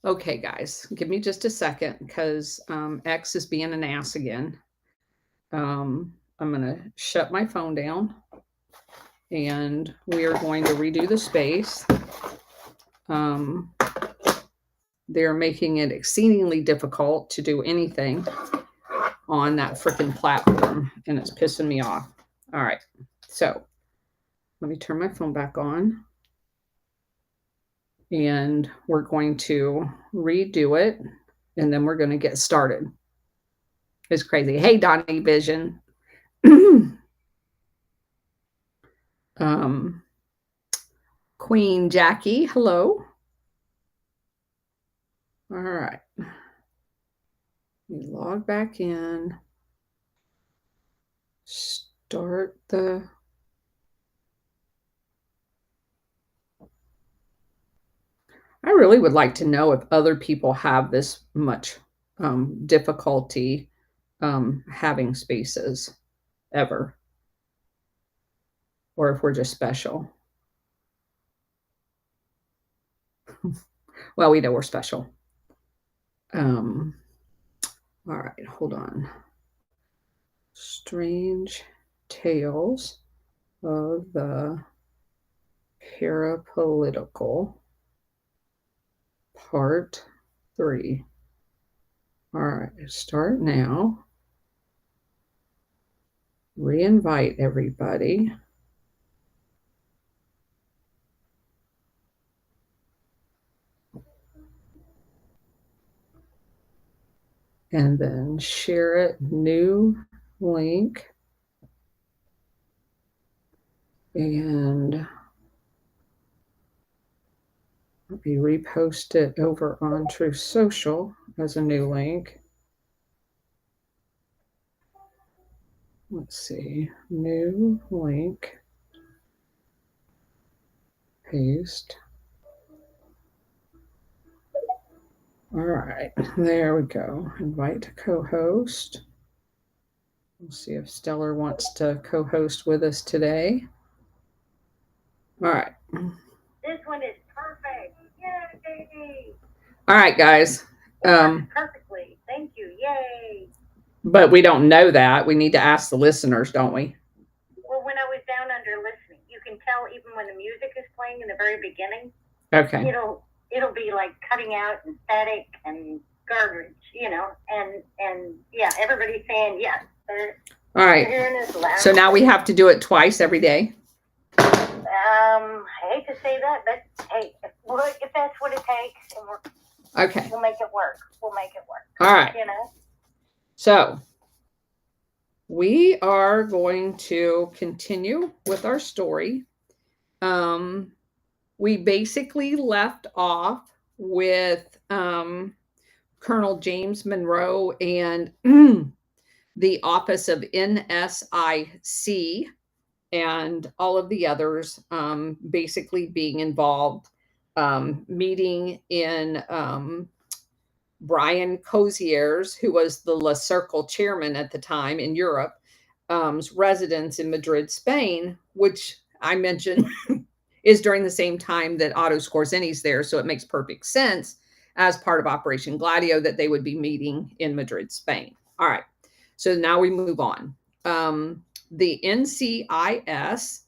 Okay, guys, give me just a second because X is being an ass again. I'm going to shut my phone down and we are going to redo the space. They're making it exceedingly difficult to do anything on that freaking platform, and it's pissing me off. All right, so let me turn my phone back on. And we're going to redo it, and then we're going to get started. It's crazy. Hey, Donnie Vision. Queen Jackie, hello. All right. You log back in. Start the... I really would like to know if other people have this much difficulty having spaces ever, or if we're just special. Well, we know we're special. All right, hold on. Strange Tales of the Parapolitical, Part 3. All right, start now. Re-invite everybody. And then share it, new link. And let me repost it over on Truth Social as a new link. Let's see, new link, paste. All right, there we go. Invite to co-host. We'll see if Stellar wants to co-host with us today. All right. This one is perfect. Yay! All right, guys. Perfectly. Thank you. Yay! But we don't know that. We need to ask the listeners, don't we? Well, when I was down under listening, you can tell even when the music is playing in the very beginning. Okay. It'll be like cutting out and static and garbage, and yeah, everybody's saying yes. All right. So now we have to do it twice every day. I hate to say that, but hey, if that's what it takes, and okay, we'll make it work. We'll make it work. All right. So we are going to continue with our story. We basically left off with Colonel James Monroe and the office of NSIC and all of the others basically being involved, meeting in Brian Cozier's, who was the La Circle chairman at the time in Europe, residence in Madrid, Spain, which I mentioned is during the same time that Otto Skorzeni's there. So it makes perfect sense as part of Operation Gladio that they would be meeting in Madrid, Spain. All right. So now we move on. The NCIS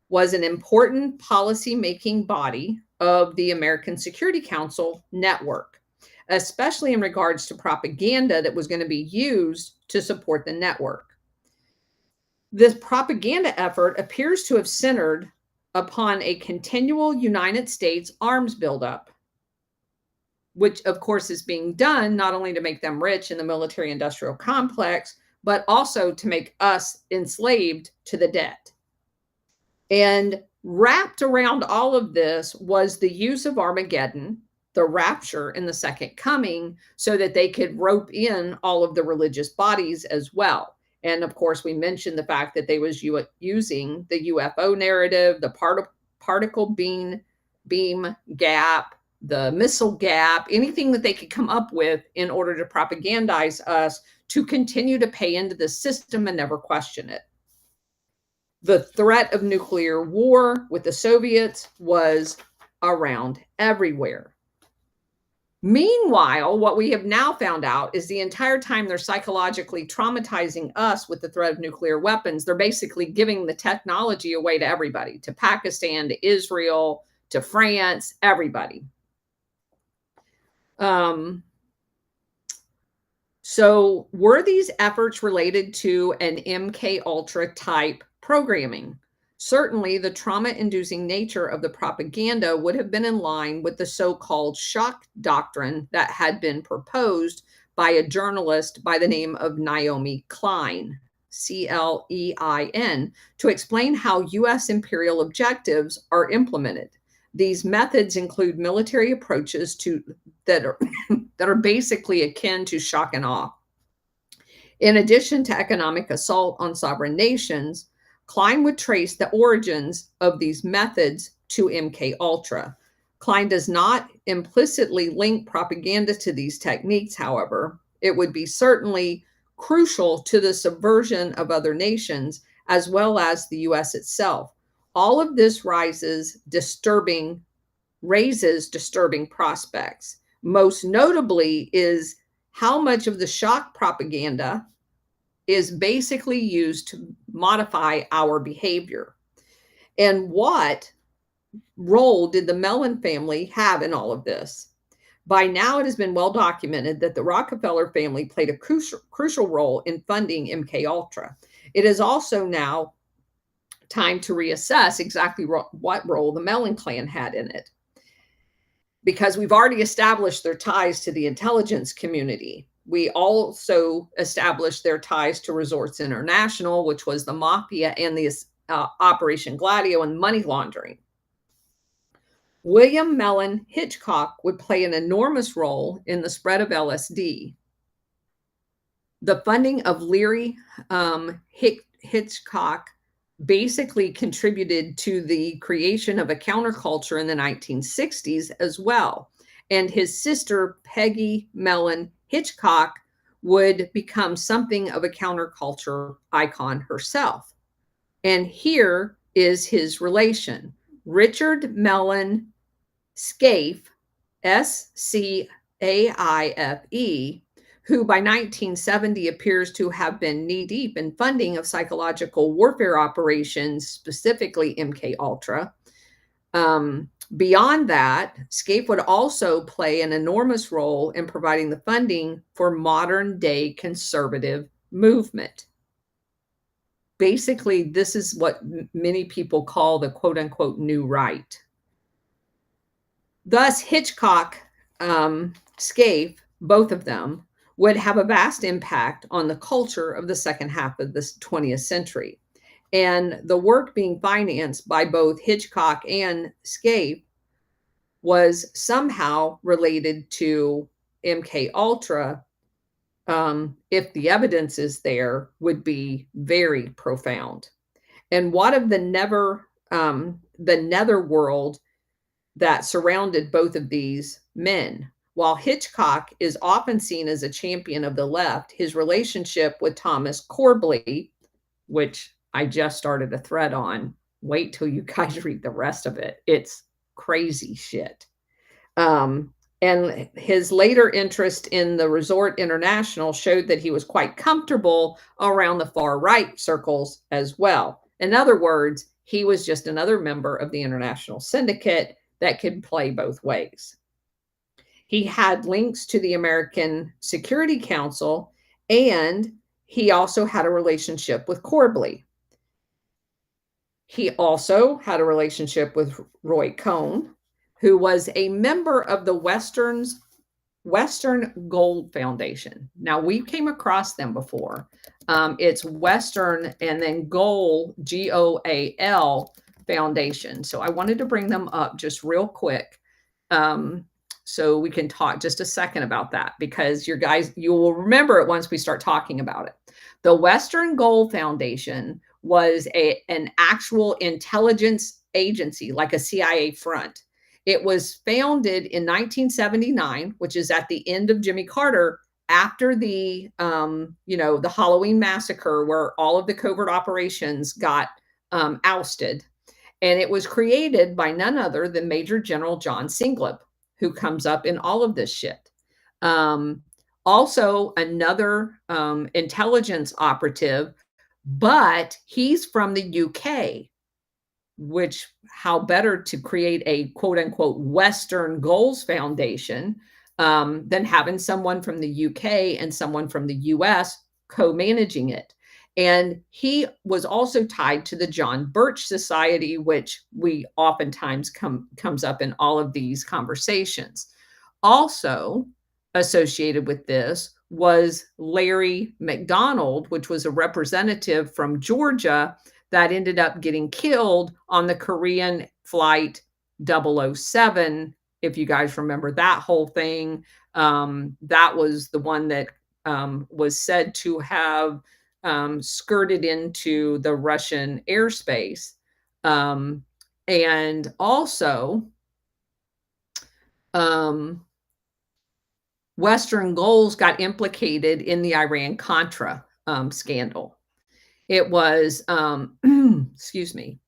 was an important policy-making body of the American Security Council network, especially in regards to propaganda that was going to be used to support the network. This propaganda effort appears to have centered upon a continual United States arms buildup, which of course is being done not only to make them rich in the military-industrial complex, but also to make us enslaved to the debt. And wrapped around all of this was the use of Armageddon, the rapture, and the second coming, so that they could rope in all of the religious bodies as well. And of course, we mentioned the fact that they was using the UFO narrative, the particle beam gap, the missile gap, anything that they could come up with in order to propagandize us to continue to pay into the system and never question it. The threat of nuclear war with the Soviets was around everywhere. Meanwhile, what we have now found out is the entire time they're psychologically traumatizing us with the threat of nuclear weapons, they're basically giving the technology away to everybody, to Pakistan, to Israel, to France, everybody. So were these efforts related to an MK Ultra type programming? Certainly, the trauma-inducing nature of the propaganda would have been in line with the so-called shock doctrine that had been proposed by a journalist by the name of Naomi Klein, Klein, to explain how U.S. imperial objectives are implemented. These methods include military approaches that are basically akin to shock and awe. In addition to economic assault on sovereign nations, Klein would trace the origins of these methods to MK Ultra. Klein does not implicitly link propaganda to these techniques, however. It would be certainly crucial to the subversion of other nations as well as the US itself. All of this raises disturbing prospects. Most notably is how much of the shock propaganda is basically used to modify our behavior. And what role did the Mellon family have in all of this? By now, it has been well documented that the Rockefeller family played a crucial role in funding MK Ultra. It is also now time to reassess exactly what role the Mellon clan had in it, because we've already established their ties to the intelligence community. We also established their ties to Resorts International, which was the mafia, and the Operation Gladio and money laundering. William Mellon Hitchcock would play an enormous role in the spread of LSD. The funding of Leary Hitchcock basically contributed to the creation of a counterculture in the 1960s as well. And his sister, Peggy Mellon Hitchcock, would become something of a counterculture icon herself. And here is his relation. Richard Mellon Scaife, Scaife, who by 1970 appears to have been knee-deep in funding of psychological warfare operations, specifically MK Ultra. Beyond that, Scaife would also play an enormous role in providing the funding for modern-day conservative movement. Basically, this is what many people call the quote-unquote new right. Thus, Hitchcock, Scaife, both of them, would have a vast impact on the culture of the second half of the 20th century. And the work being financed by both Hitchcock and Scaife was somehow related to MK Ultra. If the evidence is there, would be very profound. And what of the netherworld that surrounded both of these men? While Hitchcock is often seen as a champion of the left, his relationship with Thomas Corbally, which I just started a thread on, wait till you guys read the rest of it. It's crazy shit. And his later interest in the Resort International showed that he was quite comfortable around the far right circles as well. In other words, he was just another member of the international syndicate that could play both ways. He had links to the American Security Council, and he also had a relationship with Corbally. He also had a relationship with Roy Cohn, who was a member of the Western Gold Foundation. Now, we came across them before. It's Western and then Goal, Goal Foundation. So I wanted to bring them up just real quick. So we can talk just a second about that, because you will remember it once we start talking about it. The Western Goal Foundation was an actual intelligence agency, like a CIA front. It was founded in 1979, which is at the end of Jimmy Carter, after the Halloween massacre, where all of the covert operations got ousted. And it was created by none other than Major General John Singlip. who comes up in all of this shit. Also, another intelligence operative, but he's from the UK, which how better to create a quote unquote Western Goals Foundation than having someone from the UK and someone from the US co-managing it. And he was also tied to the John Birch Society, which we oftentimes comes up in all of these conversations. Also associated with this was Larry McDonald, which was a representative from Georgia that ended up getting killed on the Korean flight 007. If you guys remember that whole thing, that was the one that was said to have skirted into the Russian airspace. And also, Western goals got implicated in the Iran-Contra scandal. It was, excuse me,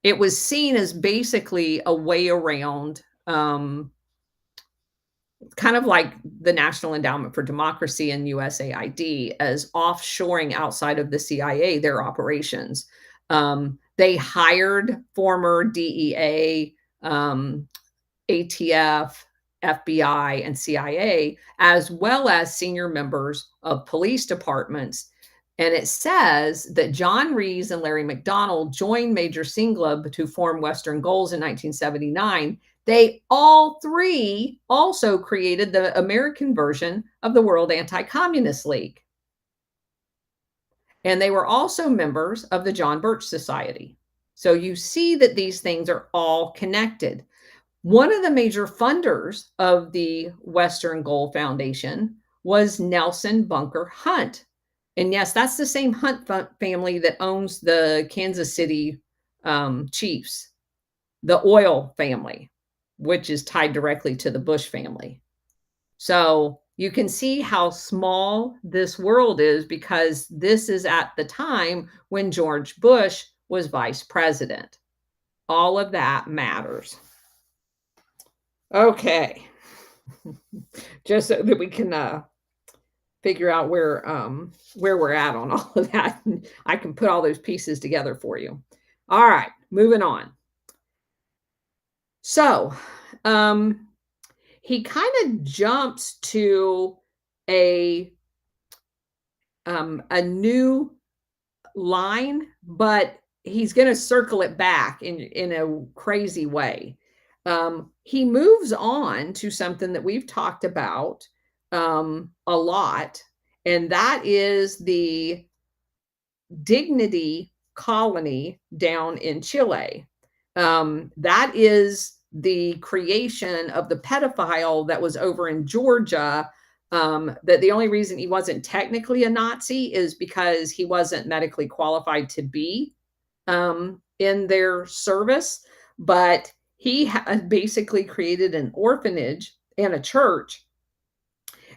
it was seen as basically a way around, kind of like the National Endowment for Democracy and USAID, as offshoring outside of the CIA their operations. They hired former DEA, ATF, FBI, and CIA, as well as senior members of police departments. And it says that John Rees and Larry McDonald joined Major Singlab to form Western Goals in 1979. They all three also created the American version of the World Anti-Communist League. And they were also members of the John Birch Society. So you see that these things are all connected. One of the major funders of the Western Goal Foundation was Nelson Bunker Hunt. And yes, that's the same Hunt family that owns the Kansas City Chiefs, the oil family, which is tied directly to the Bush family. So you can see how small this world is, because this is at the time when George Bush was vice president. All of that matters. Okay. Just so that we can figure out where we're at on all of that. I can put all those pieces together for you. All right, moving on. So he kind of jumps to a new line, but he's going to circle it back in a crazy way. He moves on to something that we've talked about a lot, and that is the Dignity colony down in Chile. That is the creation of the pedophile that was over in Georgia. That the only reason he wasn't technically a Nazi is because he wasn't medically qualified to be in their service, but he basically created an orphanage and a church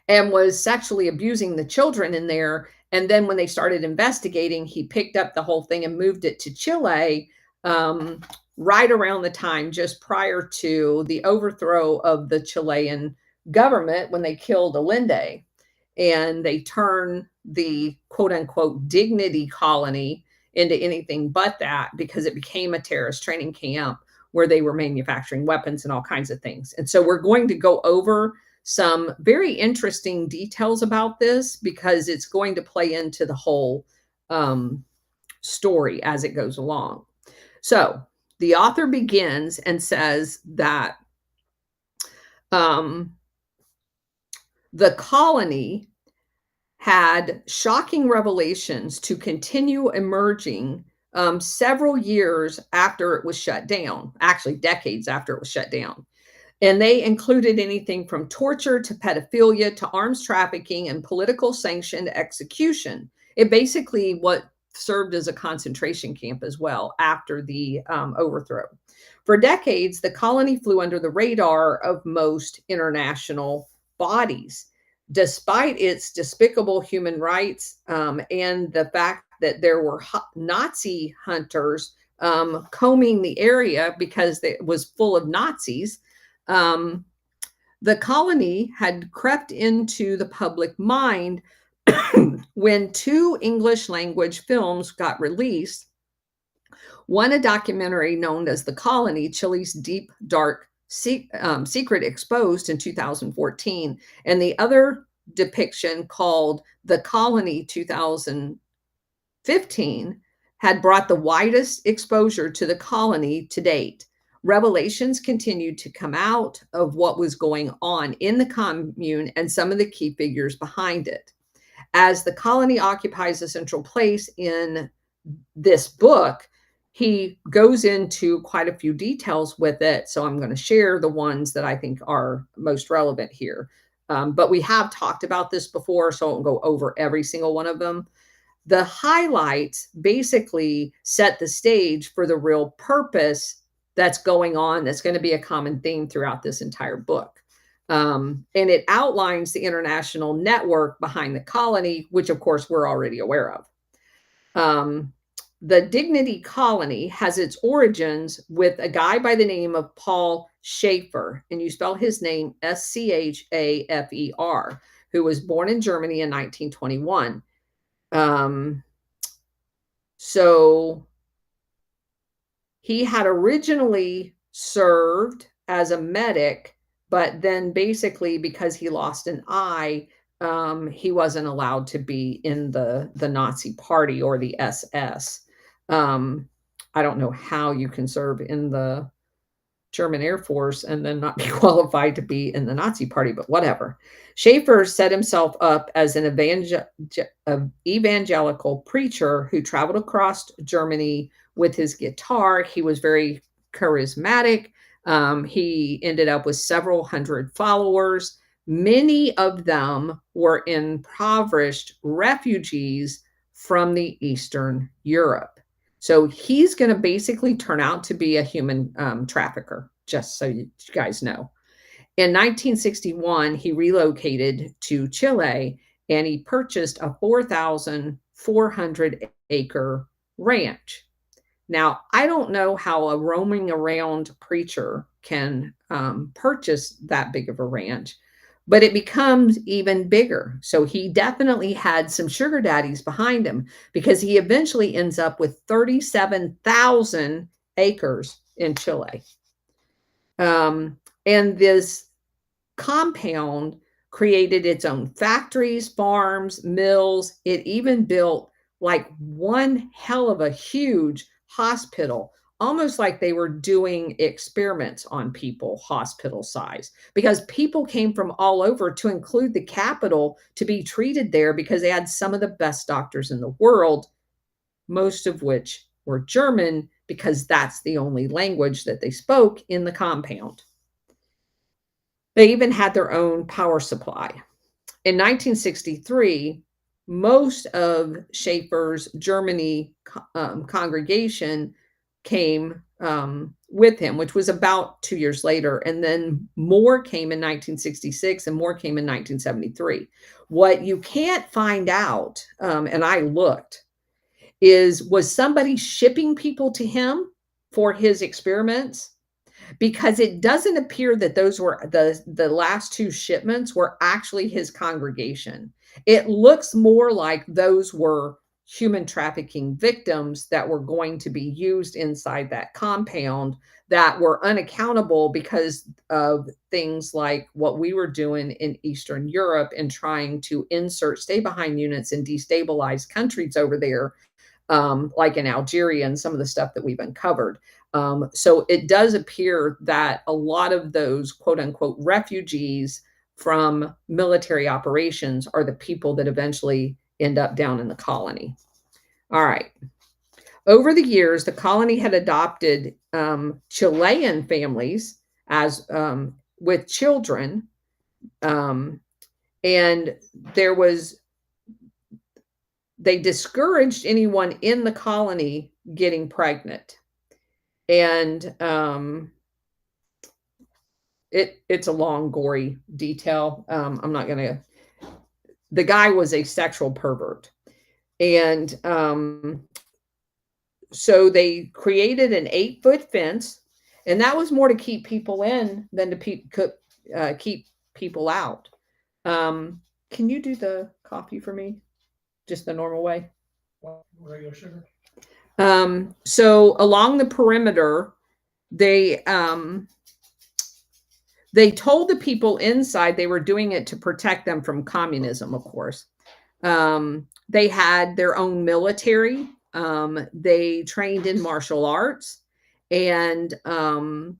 and was sexually abusing the children in there. And then when they started investigating, he picked up the whole thing and moved it to Chile right around the time just prior to the overthrow of the Chilean government, when they killed Allende. And they turned the quote unquote Dignity colony into anything but that, because it became a terrorist training camp where they were manufacturing weapons and all kinds of things. And so we're going to go over some very interesting details about this, because it's going to play into the whole story as it goes along. So the author begins and says that the colony had shocking revelations to continue emerging several years after it was shut down, actually decades after it was shut down. And they included anything from torture to pedophilia to arms trafficking and political sanctioned execution. It basically what served as a concentration camp as well after the overthrow. For decades, the colony flew under the radar of most international bodies, despite its despicable human rights and the fact that there were Nazi hunters combing the area because it was full of Nazis. The colony had crept into the public mind when two English language films got released. One, a documentary known as The Colony, Chile's Deep, Dark Secret Exposed in 2014, and the other depiction called The Colony 2015 had brought the widest exposure to the colony to date. Revelations continued to come out of what was going on in the commune and some of the key figures behind it. As the colony occupies a central place in this book, he goes into quite a few details with it. So I'm going to share the ones that I think are most relevant here. But we have talked about this before, so I won't go over every single one of them. The highlights basically set the stage for the real purpose that's going on, that's going to be a common theme throughout this entire book. And it outlines the international network behind the colony, which of course we're already aware of. The Dignity Colony has its origins with a guy by the name of Paul Schaefer, and you spell his name Schafer, who was born in Germany in 1921. So he had originally served as a medic, but then basically because he lost an eye, he wasn't allowed to be in the Nazi party or the SS. I don't know how you can serve in the German Air Force and then not be qualified to be in the Nazi party, but whatever. Schaefer set himself up as an evangelical preacher who traveled across Germany with his guitar. He was very charismatic. He ended up with several hundred followers. Many of them were impoverished refugees from the Eastern Europe. So he's going to basically turn out to be a human trafficker, just so you guys know. In 1961, he relocated to Chile and he purchased a 4,400 acre ranch. Now, I don't know how a roaming around preacher can purchase that big of a ranch, but it becomes even bigger. So he definitely had some sugar daddies behind him because he eventually ends up with 37,000 acres in Chile. And this compound created its own factories, farms, mills. It even built like one hell of a huge hospital, almost like they were doing experiments on people, hospital size, because people came from all over, to include the capital, to be treated there because they had some of the best doctors in the world, most of which were German, because that's the only language that they spoke in the compound. They even had their own power supply. In 1963, most of Schaefer's Germany congregation came with him, which was about 2 years later. And then more came in 1966 and more came in 1973. What you can't find out, and I looked, was somebody shipping people to him for his experiments? Because it doesn't appear that those were the last two shipments were actually his congregation. It looks more like those were human trafficking victims that were going to be used inside that compound that were unaccountable because of things like what we were doing in Eastern Europe and trying to insert stay behind units and destabilize countries over there, like in Algeria and some of the stuff that we've uncovered. So it does appear that a lot of those quote unquote refugees from military operations are the people that eventually end up down in the colony. All right. Over the years, the colony had adopted Chilean families as with children, and they discouraged anyone in the colony getting pregnant. And it's a long, gory detail. I'm not going to. The guy was a sexual pervert. And so they created an 8-foot fence, And that was more to keep people in than to keep people out. Can you do the coffee for me? Just the normal way? Regular sugar. So along the perimeter, they told the people inside they were doing it to protect them from communism, of course. They had their own military. They trained in martial arts, and the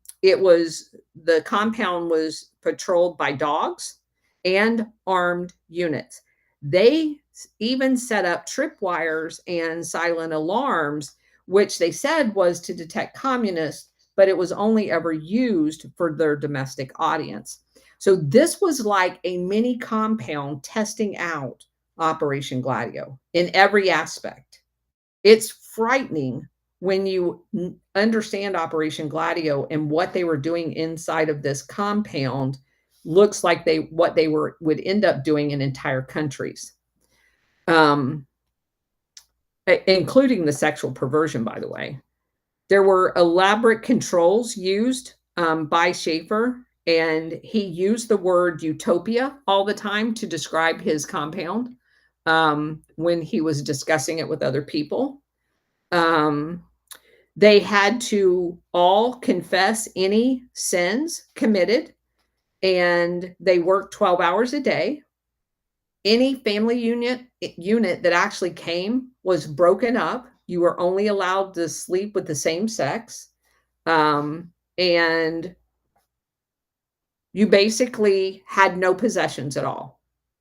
compound was patrolled by dogs and armed units. They even set up tripwires and silent alarms, which they said was to detect communists, but it was only ever used for their domestic audience. So this was like a mini compound testing out Operation Gladio in every aspect. It's frightening when you understand Operation Gladio and what they were doing inside of this compound looks like what they would end up doing in entire countries, including the sexual perversion, by the way. There were elaborate controls used by Schaefer, and he used the word utopia all the time to describe his compound when he was discussing it with other people. They had to all confess any sins committed, and they worked 12 hours a day. Any family unit that actually came was broken up. You were only allowed to sleep with the same sex. And you basically had no possessions at all.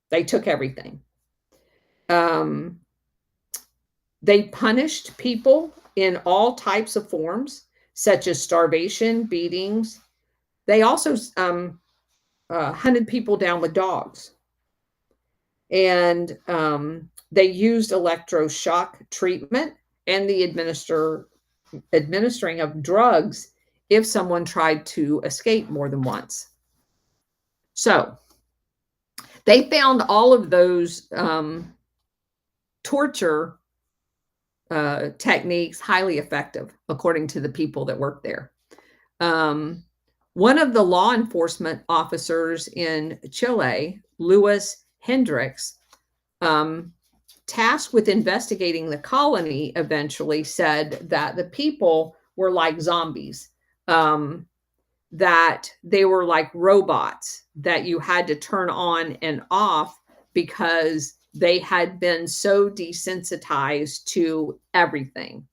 They took everything. They punished people in all types of forms, such as starvation, beatings. They also hunted people down with dogs. And they used electroshock treatment and the administering of drugs if someone tried to escape more than once. So they found all of those torture techniques highly effective, according to the people that worked there. One of the law enforcement officers in Chile, Louis Hendricks, tasked with investigating the colony, eventually said that the people were like zombies, that they were like robots that you had to turn on and off because they had been so desensitized to everything.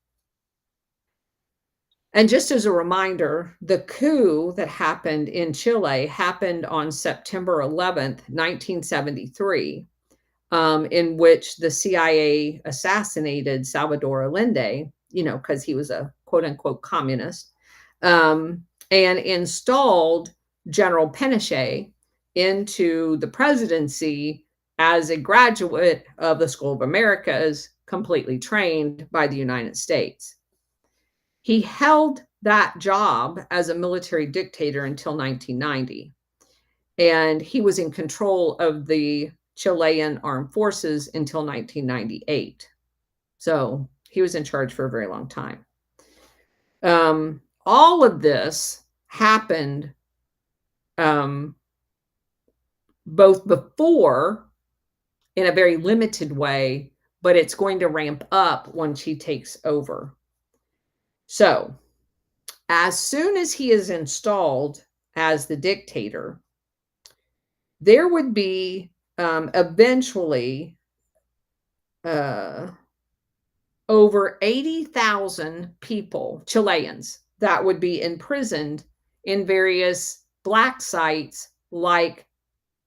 And just as a reminder, the coup that happened in Chile happened on September 11th, 1973, in which the CIA assassinated Salvador Allende, because he was a quote unquote communist, and installed General Pinochet into the presidency as a graduate of the School of Americas, completely trained by the United States. He held that job as a military dictator until 1990, and he was in control of the Chilean armed forces until 1998. So he was in charge for a very long time. All of this happened both before in a very limited way, but it's going to ramp up once he takes over. So as soon as he is installed as the dictator, there would be eventually over 80,000 people, Chileans, that would be imprisoned in various black sites like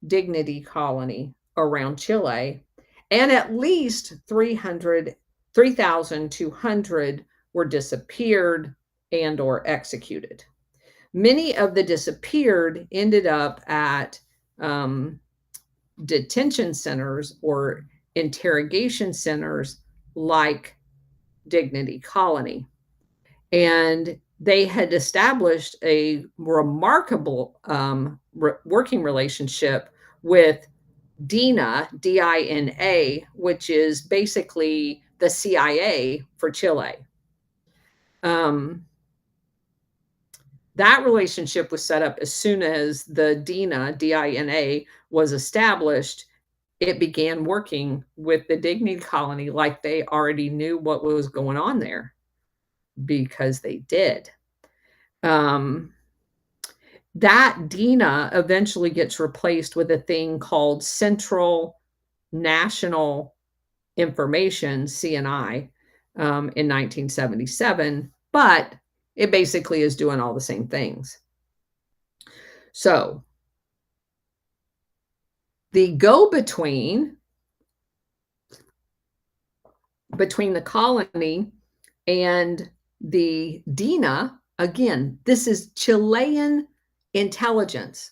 Dignity Colony around Chile, and at least 3,200 were disappeared and or executed. Many of the disappeared ended up at detention centers or interrogation centers like Dignity Colony. And they had established a remarkable working relationship with DINA, DINA, which is basically the CIA for Chile. That relationship was set up as soon as the DINA, D-I-N-A, was established. It began working with the Dignity Colony like they already knew what was going on there, because they did. That DINA eventually gets replaced with a thing called Central National Information, CNI, in 1977, but it basically is doing all the same things. So the go-between between the colony and the DINA, again, this is Chilean intelligence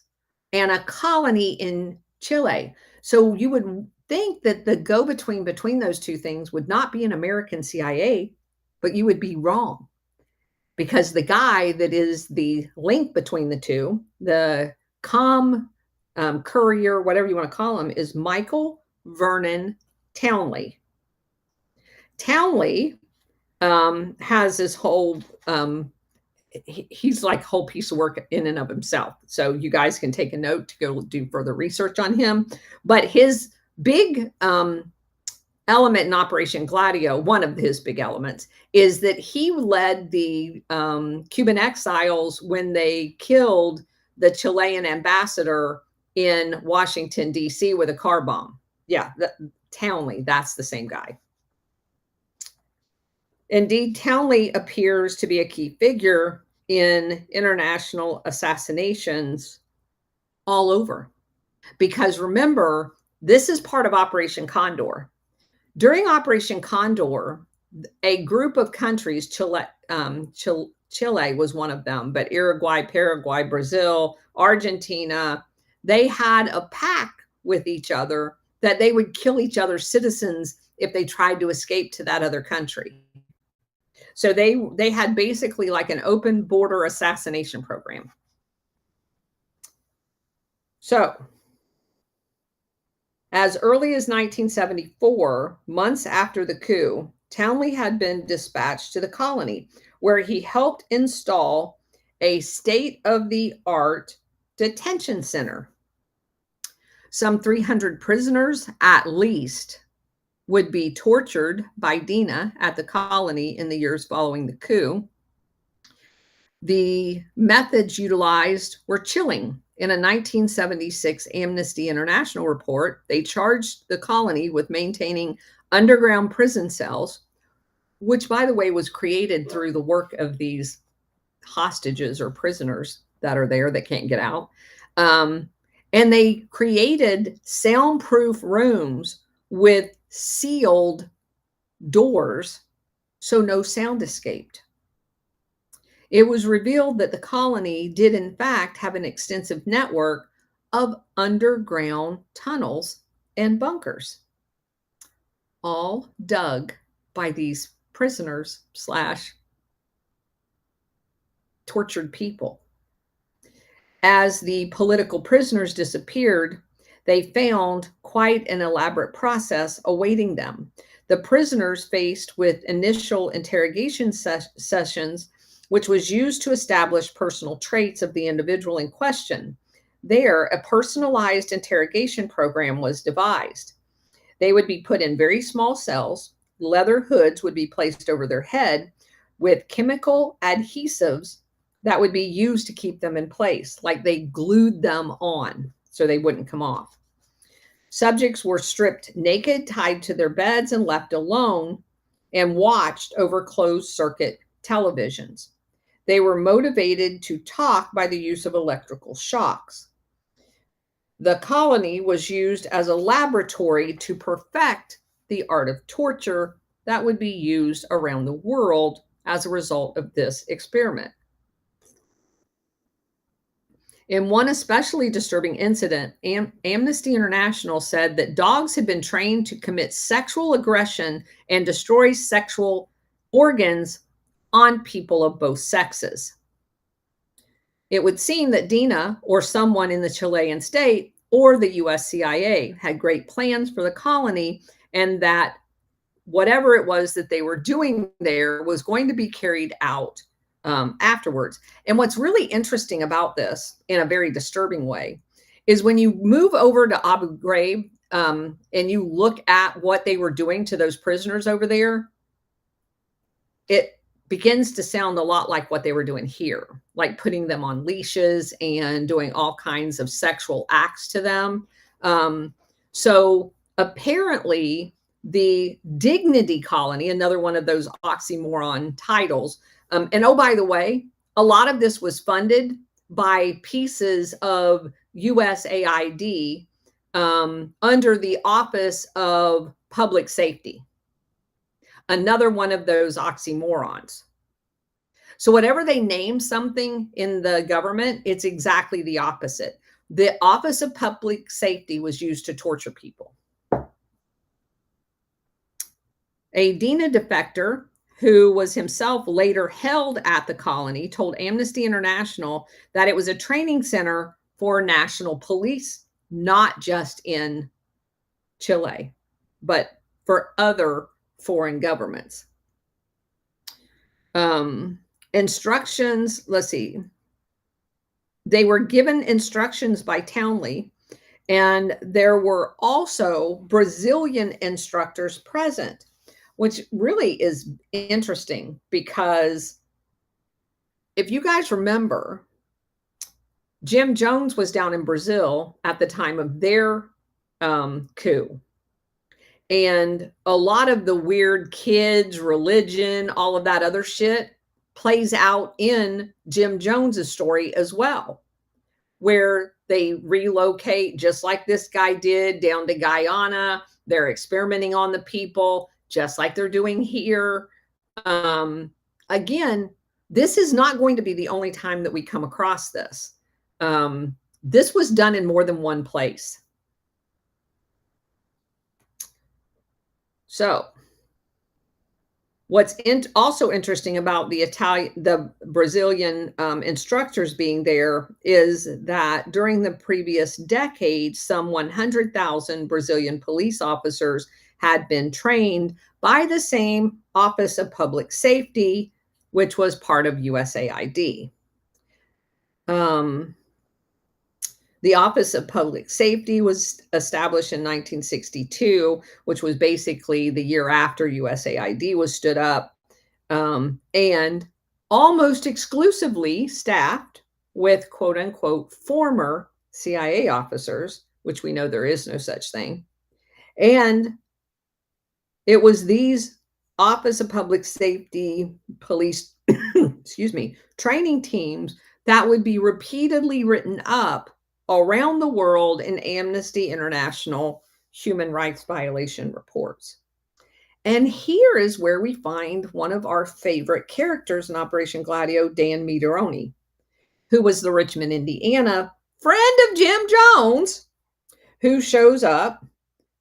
and a colony in Chile. So you would think that the go-between between those two things would not be an American CIA, but you would be wrong, because the guy that is the link between the two, the courier, whatever you want to call him, is Michael Vernon Townley. Townley has this whole, he's like a whole piece of work in and of himself. So you guys can take a note to go do further research on him. But his big element in Operation Gladio, one of his big elements, is that he led the Cuban exiles when they killed the Chilean ambassador in Washington, D.C. with a car bomb. Yeah, Townley, that's the same guy. Indeed, Townley appears to be a key figure in international assassinations all over. Because remember, this is part of Operation Condor. During Operation Condor, a group of countries, Chile was one of them, but Uruguay, Paraguay, Brazil, Argentina, they had a pact with each other that they would kill each other's citizens if they tried to escape to that other country. So they had basically like an open border assassination program. So as early as 1974, months after the coup, Townley had been dispatched to the colony, where he helped install a state-of-the-art detention center. Some 300 prisoners at least would be tortured by DINA at the colony in the years following the coup. The methods utilized were chilling. In a 1976 Amnesty International report, they charged the colony with maintaining underground prison cells, which, by the way, was created through the work of these hostages or prisoners that are there that can't get out. And they created soundproof rooms with sealed doors so no sound escaped. It was revealed that the colony did in fact have an extensive network of underground tunnels and bunkers, all dug by these prisoners / tortured people. As the political prisoners disappeared, they found quite an elaborate process awaiting them. The prisoners faced with initial interrogation sessions, which was used to establish personal traits of the individual in question. There, a personalized interrogation program was devised. They would be put in very small cells. Leather hoods would be placed over their head with chemical adhesives that would be used to keep them in place, like they glued them on so they wouldn't come off. Subjects were stripped naked, tied to their beds, and left alone and watched over closed circuit televisions. They were motivated to talk by the use of electrical shocks. The colony was used as a laboratory to perfect the art of torture that would be used around the world as a result of this experiment. In one especially disturbing incident, Amnesty International said that dogs had been trained to commit sexual aggression and destroy sexual organs on people of both sexes. It would seem that DINA, or someone in the Chilean state, or the US CIA had great plans for the colony, and that whatever it was that they were doing there was going to be carried out afterwards. And what's really interesting about this, in a very disturbing way, is when you move over to Abu Ghraib and you look at what they were doing to those prisoners over there, it begins to sound a lot like what they were doing here, like putting them on leashes and doing all kinds of sexual acts to them. So apparently the Dignity Colony, another one of those oxymoron titles, and oh, by the way, a lot of this was funded by pieces of USAID under the Office of Public Safety. Another one of those oxymorons. So whatever they name something in the government, it's exactly the opposite. The Office of Public Safety was used to torture people. A DINA defector who was himself later held at the colony told Amnesty International that it was a training center for national police, not just in Chile, but for other foreign governments. Instructions, let's see. They were given instructions by Townley, and there were also Brazilian instructors present, which really is interesting because if you guys remember, Jim Jones was down in Brazil at the time of their coup. And a lot of the weird kids, religion, all of that other shit plays out in Jim Jones's story as well, where they relocate just like this guy did down to Guyana. They're experimenting on the people just like they're doing here. Again, this is not going to be the only time that we come across this. This was done in more than one place. So what's also interesting about the Brazilian instructors being there is that during the previous decade, some 100,000 Brazilian police officers had been trained by the same Office of Public Safety, which was part of USAID. The Office of Public Safety was established in 1962, which was basically the year after USAID was stood up, and almost exclusively staffed with quote unquote former CIA officers, which we know there is no such thing. And it was these Office of Public Safety police, excuse me, training teams that would be repeatedly written up around the world in Amnesty International human rights violation reports. And here is where we find one of our favorite characters in Operation Gladio, Dan Mitrione, who was the Richmond, Indiana friend of Jim Jones, who shows up.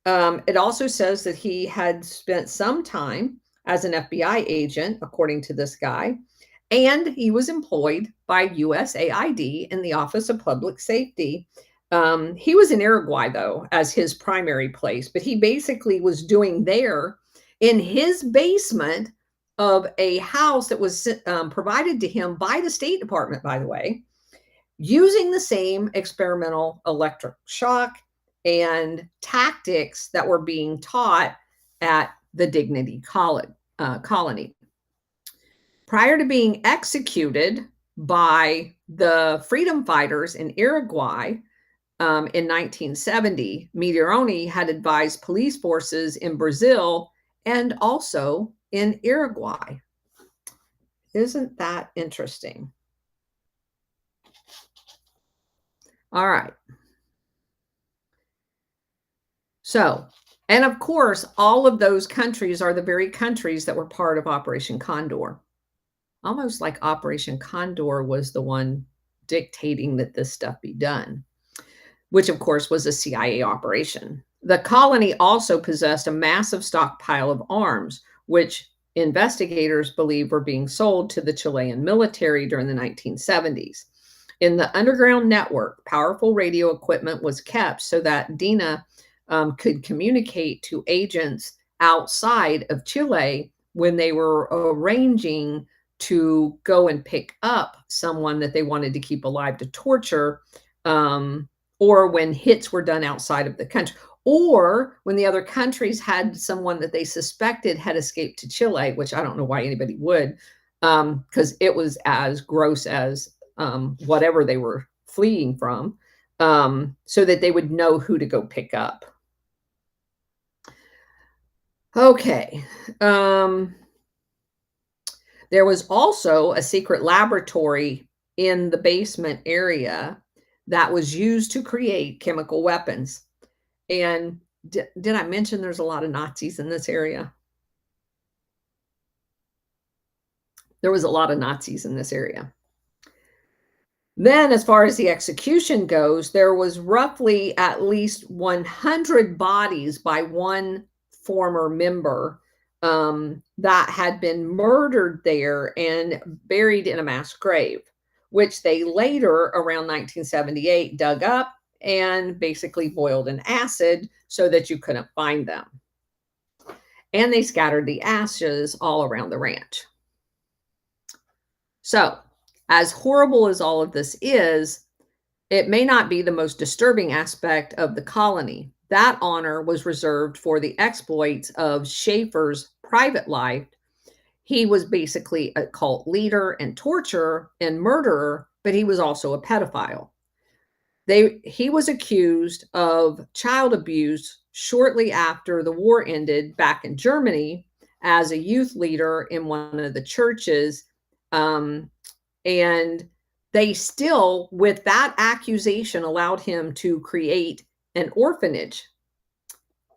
It also says that he had spent some time as an FBI agent, according to this guy, and he was employed by USAID in the Office of Public Safety. He was in Uruguay, though, as his primary place, but he basically was doing there in his basement of a house that was provided to him by the State Department, by the way, using the same experimental electric shock and tactics that were being taught at the Dignity Colony. Prior to being executed by the freedom fighters in Uruguay in 1970, Mitrione had advised police forces in Brazil and also in Uruguay. Isn't that interesting? All right. So, and of course, all of those countries are the very countries that were part of Operation Condor. Almost like Operation Condor was the one dictating that this stuff be done, which of course was a CIA operation. The colony also possessed a massive stockpile of arms, which investigators believe were being sold to the Chilean military during the 1970s. In the underground network, powerful radio equipment was kept so that DINA could communicate to agents outside of Chile when they were arranging to go and pick up someone that they wanted to keep alive to torture, or when hits were done outside of the country, or when the other countries had someone that they suspected had escaped to Chile, which I don't know why anybody would, because it was as gross as whatever they were fleeing from, so that they would know who to go pick up. Okay. There was also a secret laboratory in the basement area that was used to create chemical weapons. And did I mention there's a lot of Nazis in this area? There was a lot of Nazis in this area. Then, as far as the execution goes, there was roughly at least 100 bodies by one former member that had been murdered there and buried in a mass grave, which they later, around 1978, dug up and basically boiled in acid so that you couldn't find them. And they scattered the ashes all around the ranch. So, as horrible as all of this is, it may not be the most disturbing aspect of the colony. That honor was reserved for the exploits of Schaefer's private life. He was basically a cult leader and torturer and murderer, but he was also a pedophile. He was accused of child abuse shortly after the war ended back in Germany as a youth leader in one of the churches. And they still, with that accusation, allowed him to create an orphanage,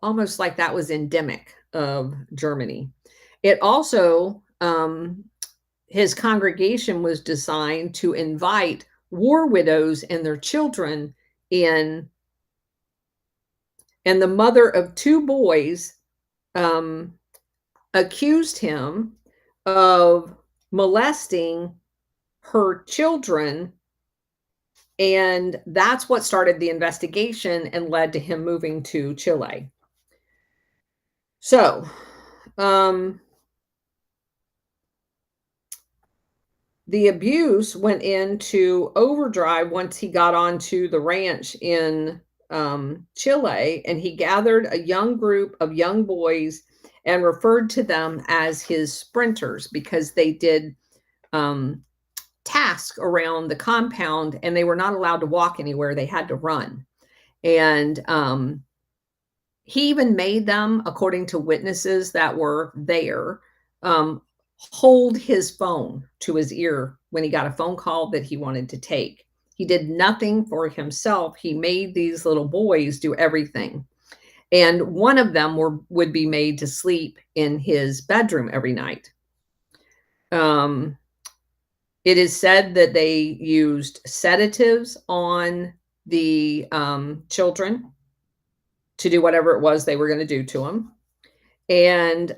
almost like that was endemic of Germany. It also, his congregation was designed to invite war widows and their children in. And the mother of two boys accused him of molesting her children, and that's what started the investigation and led to him moving to Chile. So, the abuse went into overdrive once he got onto the ranch in Chile, and he gathered a young group of young boys and referred to them as his sprinters because they did tasks around the compound and they were not allowed to walk anywhere. They had to run. And he even made them, according to witnesses that were there, hold his phone to his ear when he got a phone call that he wanted to take. He did nothing for himself. He made these little boys do everything. And one of them would be made to sleep in his bedroom every night. It is said that they used sedatives on the children to do whatever it was they were going to do to them. And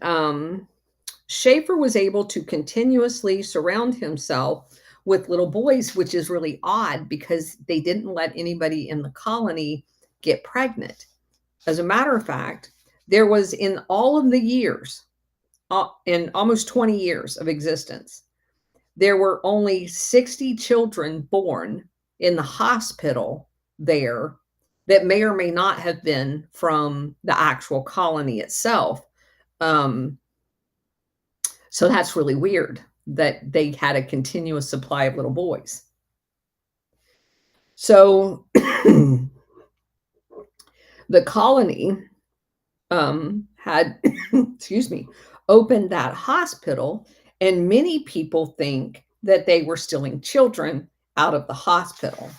Schaefer was able to continuously surround himself with little boys, which is really odd because they didn't let anybody in the colony get pregnant. As a matter of fact, there was, in all of the years, in almost 20 years of existence, there were only 60 children born in the hospital there that may or may not have been from the actual colony itself. So that's really weird that they had a continuous supply of little boys. So the colony had, excuse me, opened that hospital, and many people think that they were stealing children out of the hospital.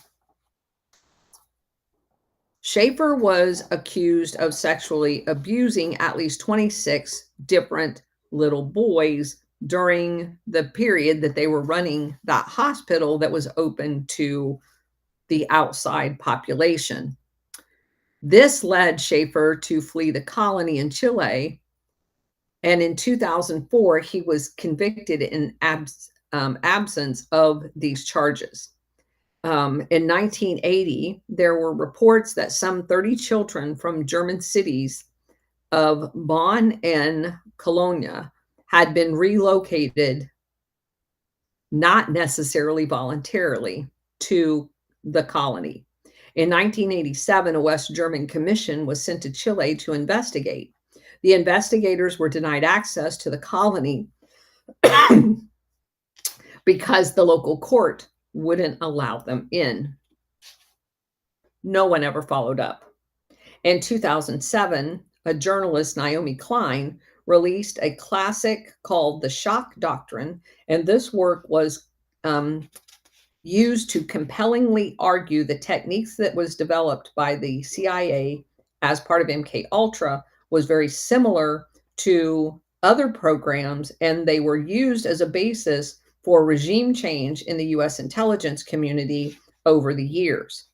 Schaefer was accused of sexually abusing at least 26 different little boys during the period that they were running that hospital that was open to the outside population. This led Schaefer to flee the colony in Chile, and in 2004, he was convicted in absence of these charges. In 1980, there were reports that some 30 children from German cities of Bonn and Cologne had been relocated not necessarily voluntarily, to the colony. In 1987, a West German commission was sent to Chile to investigate. The investigators were denied access to the colony because the local court wouldn't allow them in. No one ever followed up. In 2007, a journalist, Naomi Klein, released a classic called The Shock Doctrine, and this work was used to compellingly argue the techniques that was developed by the CIA as part of MK Ultra was very similar to other programs, and they were used as a basis for regime change in the US intelligence community over the years.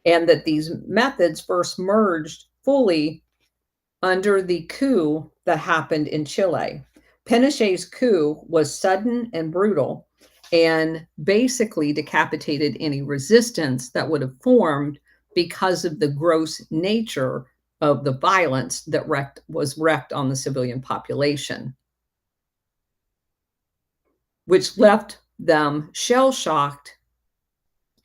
And that these methods first merged fully under the coup that happened in Chile. Pinochet's coup was sudden and brutal and basically decapitated any resistance that would have formed because of the gross nature of the violence that was wreaked on the civilian population, which left them shell-shocked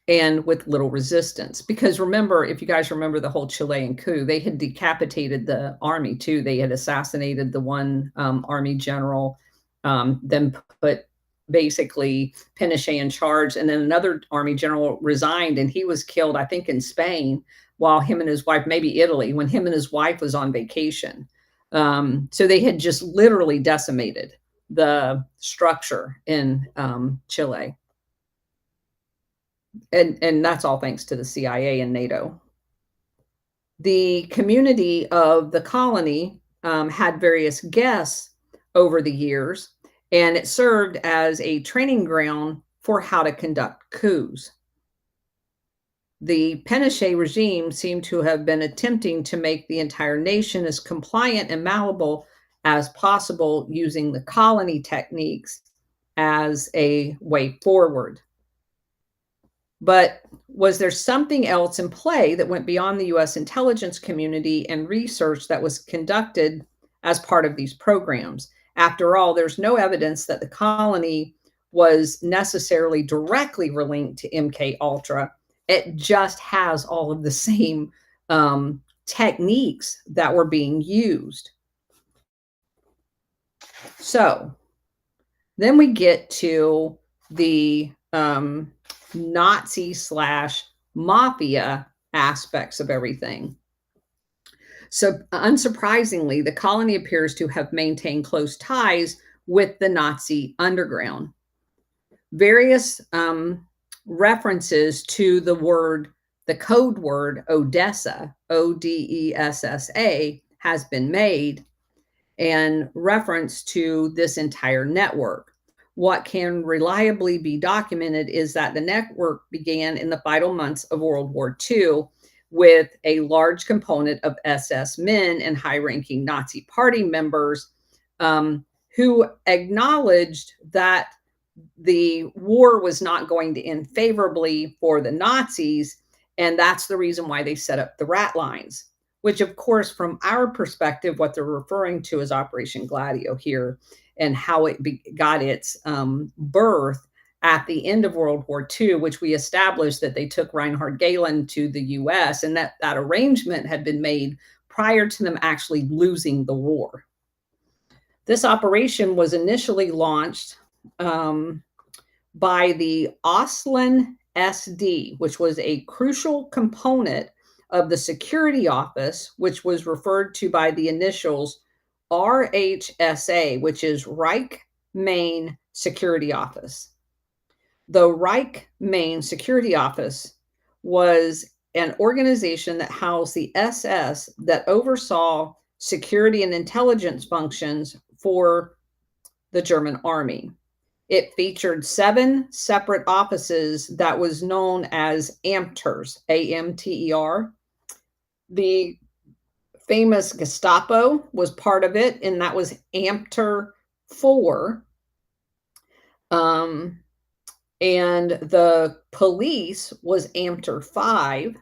and with little resistance. Because remember, if you guys remember the whole Chilean coup, they had decapitated the army too. They had assassinated the one army general, then put basically Pinochet in charge, and then another army general resigned, and he was killed, I think, in Spain, while him and his wife, maybe Italy, when him and his wife was on vacation. So they had just literally decimated the structure in Chile. And that's all thanks to the CIA and NATO. The community of the colony had various guests over the years, and it served as a training ground for how to conduct coups. The Pinochet regime seemed to have been attempting to make the entire nation as compliant and malleable as possible, using the colony techniques as a way forward. But was there something else in play that went beyond the US intelligence community and research that was conducted as part of these programs? After all, there's no evidence that the colony was necessarily directly linked to MK Ultra. It just has all of the same techniques that were being used. So then we get to the Nazi/mafia aspects of everything. So unsurprisingly, the colony appears to have maintained close ties with the Nazi underground. Various references to the code word Odessa, Odessa, has been made in reference to this entire network. What can reliably be documented is that the network began in the final months of World War II with a large component of SS men and high-ranking Nazi party members who acknowledged that the war was not going to end favorably for the Nazis, and that's the reason why they set up the rat lines, which, of course, from our perspective, what they're referring to is Operation Gladio here, and how it got its birth at the end of World War II, which we established that they took Reinhard Gehlen to the US, and that arrangement had been made prior to them actually losing the war. This operation was initially launched by the Auslin SD, which was a crucial component of the security office, which was referred to by the initials RHSA, which is Reich Main Security Office. The Reich Main Security Office was an organization that housed the SS that oversaw security and intelligence functions for the German army. It featured 7 separate offices that was known as Amters, A-M-T-E-R. The famous Gestapo was part of it, and that was Amter 4. And the police was Amter 5.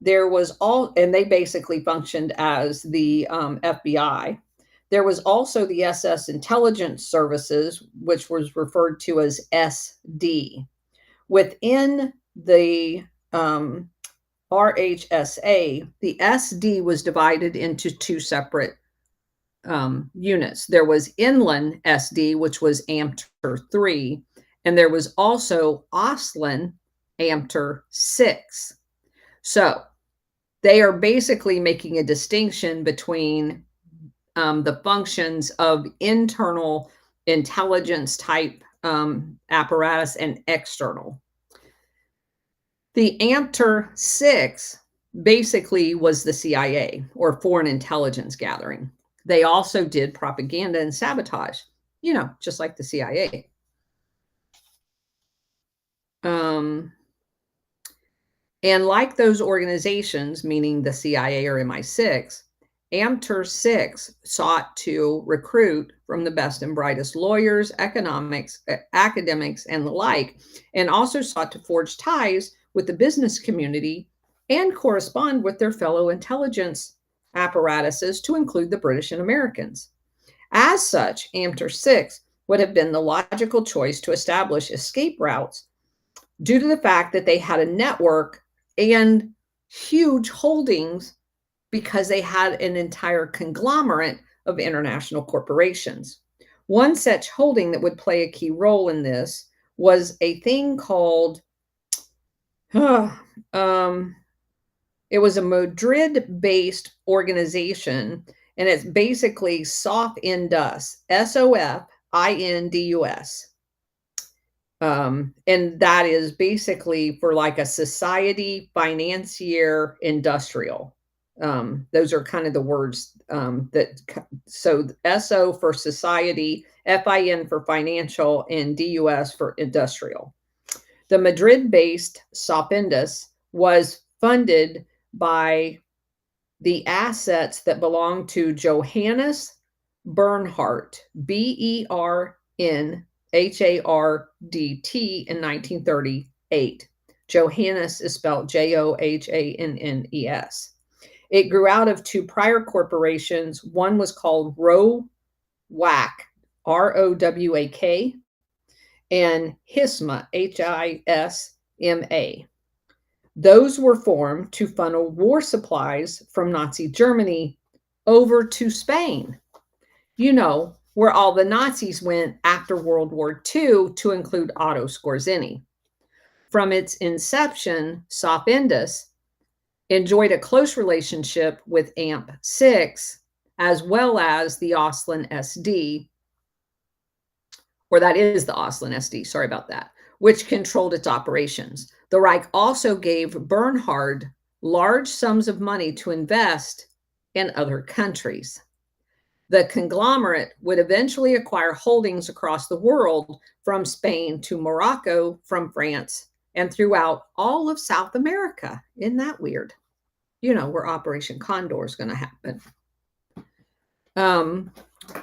There was and they basically functioned as the FBI. There was also the SS Intelligence Services, which was referred to as SD. Within the RHSA, the SD was divided into two separate units. There was Inland SD, which was AMTER 3, and there was also Auslan AMTER 6. So they are basically making a distinction between the functions of internal intelligence type apparatus and external. The AMTER 6 basically was the CIA, or foreign intelligence gathering. They also did propaganda and sabotage, just like the CIA. And like those organizations, meaning the CIA or MI6, AMTER 6 sought to recruit from the best and brightest lawyers, academics, and the like, and also sought to forge ties with the business community and correspond with their fellow intelligence apparatuses, to include the British and Americans. As such, AMTER 6 would have been the logical choice to establish escape routes due to the fact that they had a network and huge holdings, because they had an entire conglomerate of international corporations. One such holding that would play a key role in this was a thing called, it was a Madrid-based organization, and it's basically SOFINDUS, SOFINDUS. And that is basically for like a society, financier, industrial. Those are kind of the words so SO for society, FIN for financial, and DUS for industrial. The Madrid-based SOFINDUS was funded by the assets that belonged to Johannes Bernhardt, BERNHARDT, in 1938. Johannes is spelled JOHANNES. It grew out of two prior corporations. One was called ROWAK, ROWAK, and HISMA, HISMA. Those were formed to funnel war supplies from Nazi Germany over to Spain, where all the Nazis went after World War II, to include Otto Skorzeny. From its inception, SOFINDUS enjoyed a close relationship with AMP6, as well as the Auslan SD, or that is the Auslan SD, sorry about that, which controlled its operations. The Reich also gave Bernhard large sums of money to invest in other countries. The conglomerate would eventually acquire holdings across the world, from Spain to Morocco, from France, and throughout all of South America. Isn't that weird? Where Operation Condor is going to happen.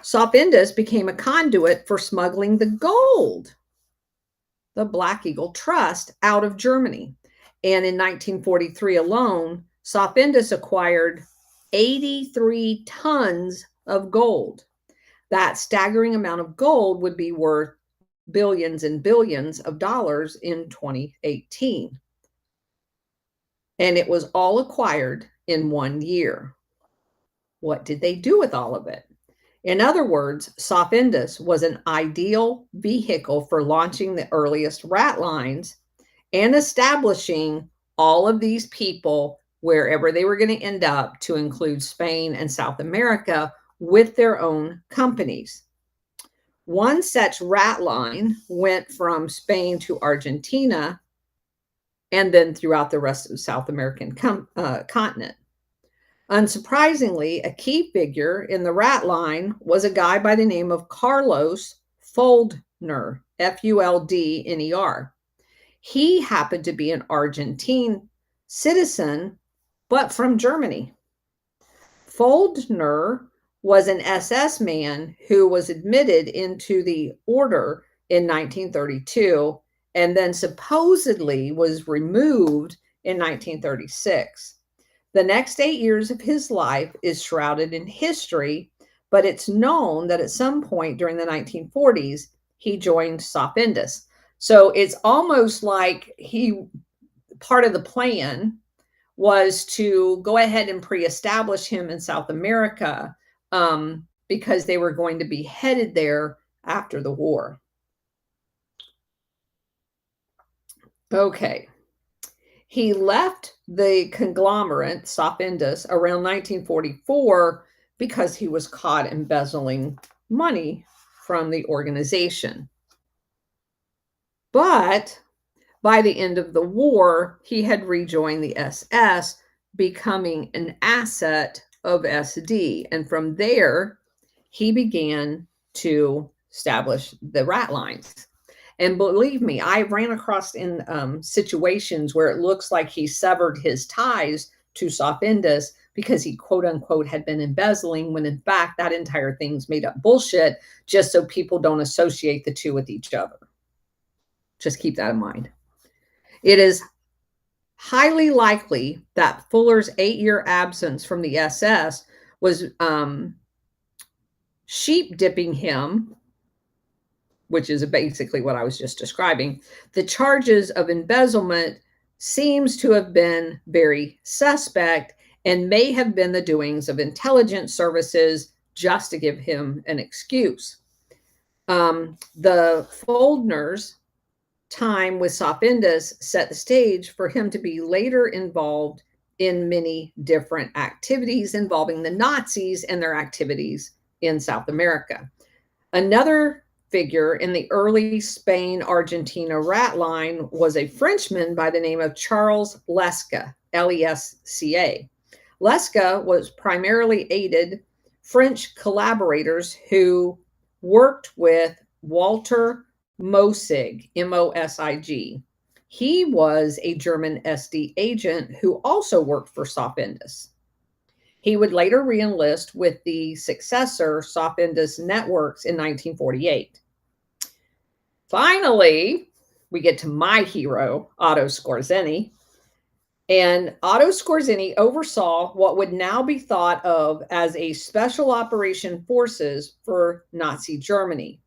SOFINDUS became a conduit for smuggling the gold, the Black Eagle Trust, out of Germany. And in 1943 alone, SOFINDUS acquired 83 tons of gold. That staggering amount of gold would be worth billions and billions of dollars in 2018. And it was all acquired in 1 year. What did they do with all of it? In other words, SOFINDUS was an ideal vehicle for launching the earliest rat lines and establishing all of these people wherever they were going to end up, to include Spain and South America, with their own companies. One such rat line went from Spain to Argentina, and then throughout the rest of the South American continent. Unsurprisingly, a key figure in the rat line was a guy by the name of Carlos Fuldner, Fuldner. He happened to be an Argentine citizen, but from Germany. Fuldner was an SS man who was admitted into the order in 1932, and then supposedly was removed in 1936. The next 8 years of his life is shrouded in history, but it's known that at some point during the 1940s, he joined Sopindus. So it's almost like part of the plan was to go ahead and pre-establish him in South America because they were going to be headed there after the war. Okay. He left the conglomerate, Sopindus, around 1944 because he was caught embezzling money from the organization. But by the end of the war, he had rejoined the SS, becoming an asset of SD. And from there, he began to establish the rat lines. And believe me, I ran across in situations where it looks like he severed his ties to Sopindus because he, quote unquote, had been embezzling, when in fact that entire thing's made up bullshit, just so people don't associate the two with each other. Just keep that in mind. It is highly likely that Fuller's 8-year absence from the SS was sheep dipping him, which is basically what I was just describing. The charges of embezzlement seems to have been very suspect and may have been the doings of intelligence services just to give him an excuse. The Foldner's time with Sopindus set the stage for him to be later involved in many different activities involving the Nazis and their activities in South America. Another figure in the early Spain-Argentina rat line was a Frenchman by the name of Charles Lesca, L-E-S-C-A. Lesca was primarily aided French collaborators who worked with Walter Mosig, M-O-S-I-G. He was a German SD agent who also worked for Sopindus. He would later re-enlist with the successor Sopindus Networks in 1948. Finally, we get to my hero, Otto Skorzeny. And Otto Skorzeny oversaw what would now be thought of as a special operation forces for Nazi Germany.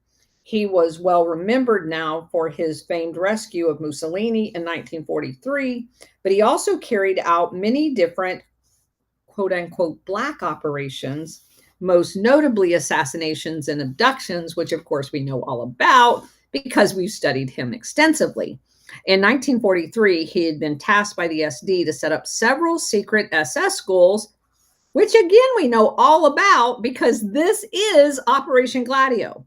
He was well remembered now for his famed rescue of Mussolini in 1943, but he also carried out many different quote unquote black operations, most notably assassinations and abductions, which of course we know all about because we've studied him extensively. In 1943, he had been tasked by the SD to set up several secret SS schools, which again we know all about because this is Operation Gladio.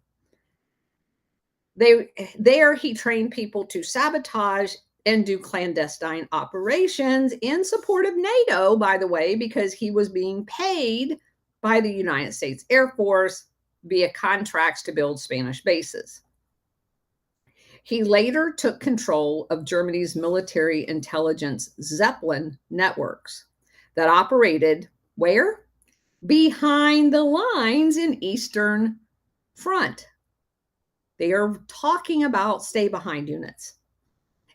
There he trained people to sabotage and do clandestine operations in support of NATO, by the way, because he was being paid by the United States Air Force via contracts to build Spanish bases. He later took control of Germany's military intelligence Zeppelin networks that operated where? Behind the lines in Eastern Front. They are talking about stay-behind units.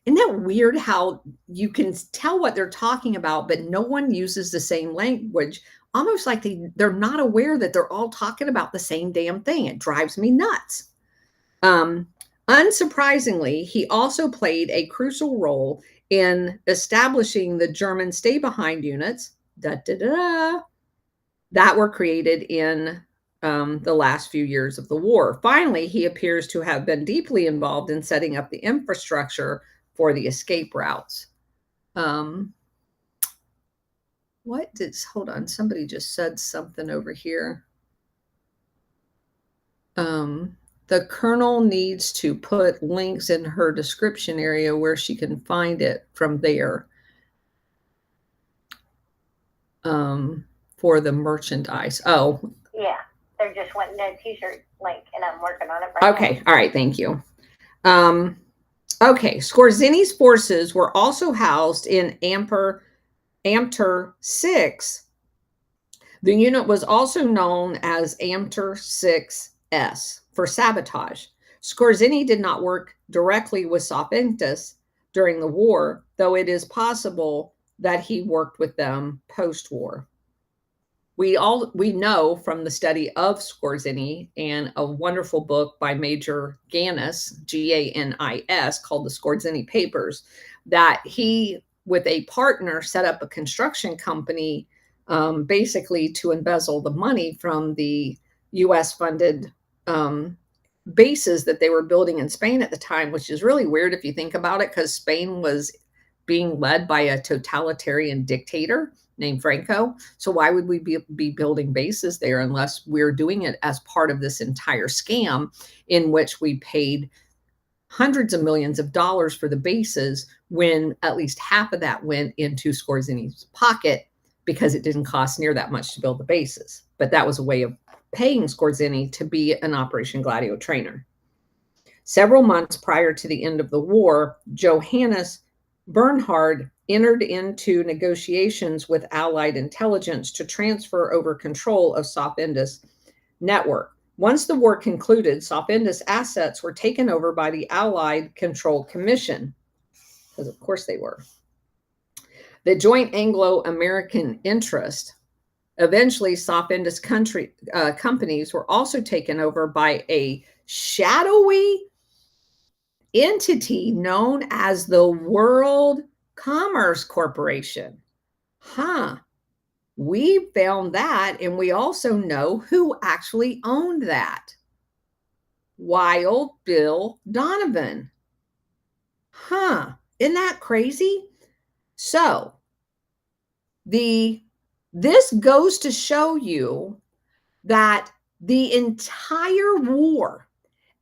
Isn't that weird how you can tell what they're talking about, but no one uses the same language, almost like they're not aware that they're all talking about the same damn thing. It drives me nuts. Unsurprisingly, he also played a crucial role in establishing the German stay-behind units that were created in the last few years of the war. Finally, he appears to have been deeply involved in setting up the infrastructure for the escape routes. Hold on, somebody just said something over here. The colonel needs to put links in her description area where she can find it from there for the merchandise. Oh. Yeah, they're just wanting a t-shirt link, and I'm working on it right now. Okay, all right, thank you. Okay, Skorzeny's forces were also housed in Amter 6. The unit was also known as Amter 6S for sabotage. Skorzeny did not work directly with Sopindus during the war, though it is possible that he worked with them post-war. we know from the study of Skorzeny and a wonderful book by Major Ganis, Ganis, called the Skorzeny Papers, that he, with a partner, set up a construction company basically to embezzle the money from the U.S. funded bases that they were building in Spain at the time, which is really weird if you think about it, because Spain was being led by a totalitarian dictator named Franco. So why would we be building bases there unless we're doing it as part of this entire scam in which we paid hundreds of millions of dollars for the bases when at least half of that went into Skorzeny's pocket because it didn't cost near that much to build the bases. But that was a way of paying Skorzeny to be an Operation Gladio trainer. Several months prior to the end of the war, Johannes Bernhard entered into negotiations with Allied intelligence to transfer over control of Sofindus network. Once the war concluded, Sofindus assets were taken over by the Allied Control Commission, because of course they were. The joint Anglo-American interest, eventually Sofindus companies were also taken over by a shadowy entity known as the World Commerce Corporation. We found that, and we also know who actually owned that. Wild Bill Donovan. Isn't that crazy? So this goes to show you that the entire war,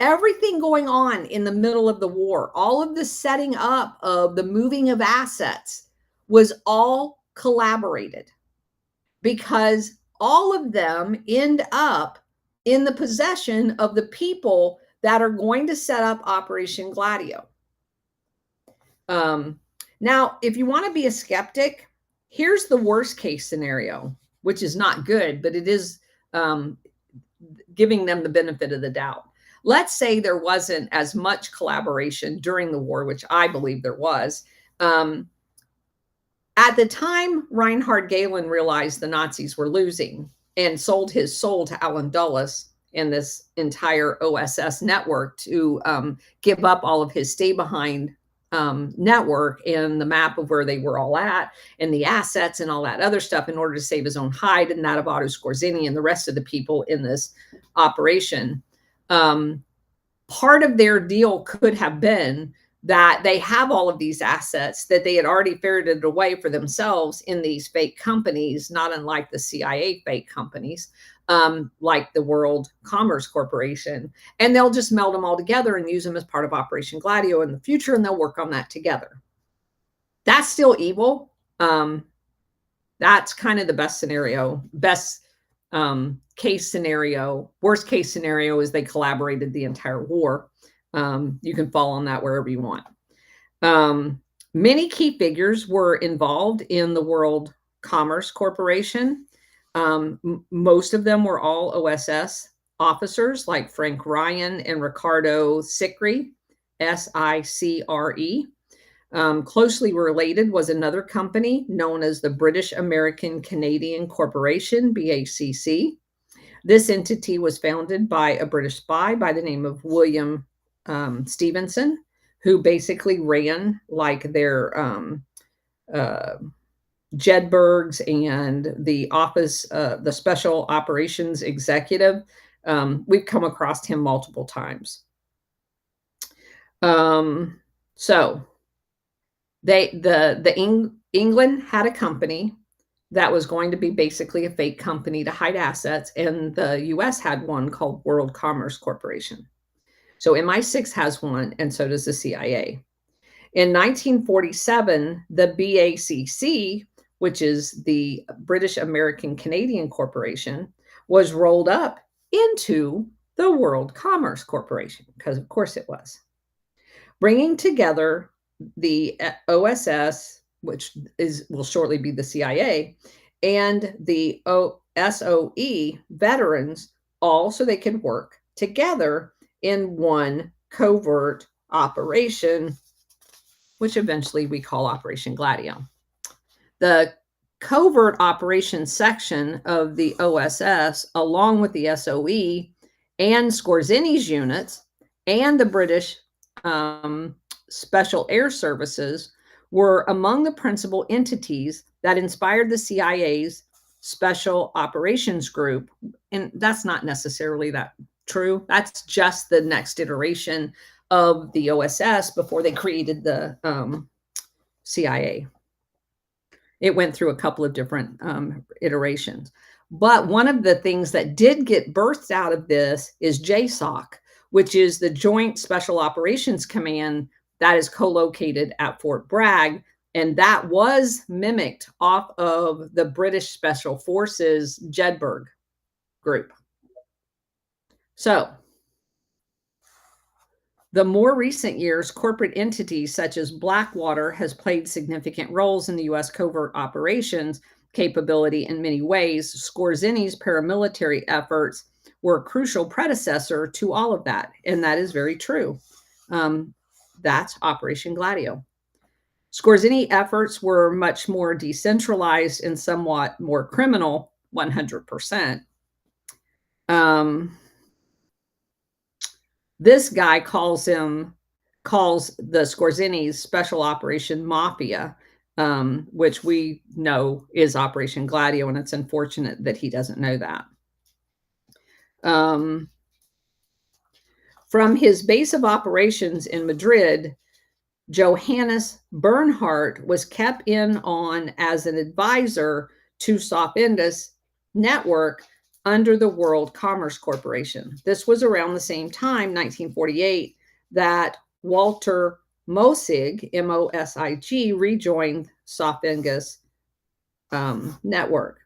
everything going on in the middle of the war, all of the setting up of the moving of assets was all collaborated, because all of them end up in the possession of the people that are going to set up Operation Gladio. Now, if you want to be a skeptic, here's the worst case scenario, which is not good, but it is giving them the benefit of the doubt. Let's say there wasn't as much collaboration during the war, which I believe there was. At the time, Reinhard Gehlen realized the Nazis were losing and sold his soul to Alan Dulles and this entire OSS network to give up all of his stay-behind network and the map of where they were all at and the assets and all that other stuff in order to save his own hide and that of Otto Skorzeny and the rest of the people in this operation. Part of their deal could have been that they have all of these assets that they had already ferreted away for themselves in these fake companies, not unlike the CIA fake companies, like the World Commerce Corporation. And they'll just meld them all together and use them as part of Operation Gladio in the future, and they'll work on that together. That's still evil. That's kind of the best scenario. Best case scenario. Worst case scenario is they collaborated the entire war. You can fall on that wherever you want. Many key figures were involved in the World Commerce Corporation. Most of them were all OSS officers like Frank Ryan and Ricardo Sicre, S-I-C-R-E. Closely related was another company known as the British American Canadian Corporation, BACC. This entity was founded by a British spy by the name of William Stevenson, who basically ran like their Jedburghs and the office, the special operations executive. We've come across him multiple times. So England had a company that was going to be basically a fake company to hide assets, and the US had one called World Commerce Corporation. So MI6 has one, and so does the CIA. In 1947, the BACC, which is the British American Canadian Corporation, was rolled up into the World Commerce Corporation, because of course it was. Bringing together the OSS, which will shortly be the CIA, and the SOE veterans, all so they could work together in one covert operation, which eventually we call Operation Gladio. The covert operations section of the OSS, along with the SOE and Scorzini's units and the British Special Air Services, were among the principal entities that inspired the CIA's Special Operations Group. And that's not necessarily that true. That's just the next iteration of the OSS before they created the CIA. It went through a couple of different iterations. But one of the things that did get birthed out of this is JSOC, which is the Joint Special Operations Command that is co-located at Fort Bragg. And that was mimicked off of the British Special Forces Jedburgh group. So, the more recent years, corporate entities such as Blackwater has played significant roles in the U.S. covert operations capability in many ways. Scorzini's paramilitary efforts were a crucial predecessor to all of that, and that is very true. That's Operation Gladio. Scorzini efforts were much more decentralized and somewhat more criminal, 100%. This guy calls the Scorzini's Special Operation Mafia, which we know is Operation Gladio, and it's unfortunate that he doesn't know that. From his base of operations in Madrid, Johannes Bernhardt was kept in on as an advisor to Sopindus Network under the World Commerce Corporation. This was around the same time, 1948, that Walter Mosig, M-O-S-I-G, rejoined Sopindus Network.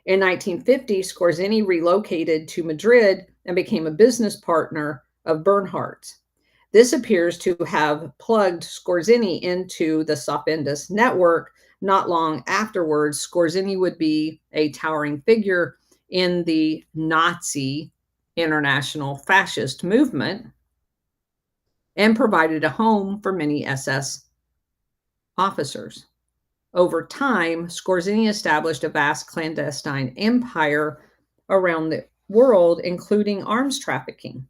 In 1950, Scorzini relocated to Madrid and became a business partner of Bernhardt's. This appears to have plugged Scorzini into the Sopindus network. Not long afterwards, Scorzini would be a towering figure in the Nazi international fascist movement and provided a home for many SS officers. Over time, Scorzini established a vast clandestine empire around the world, including arms trafficking.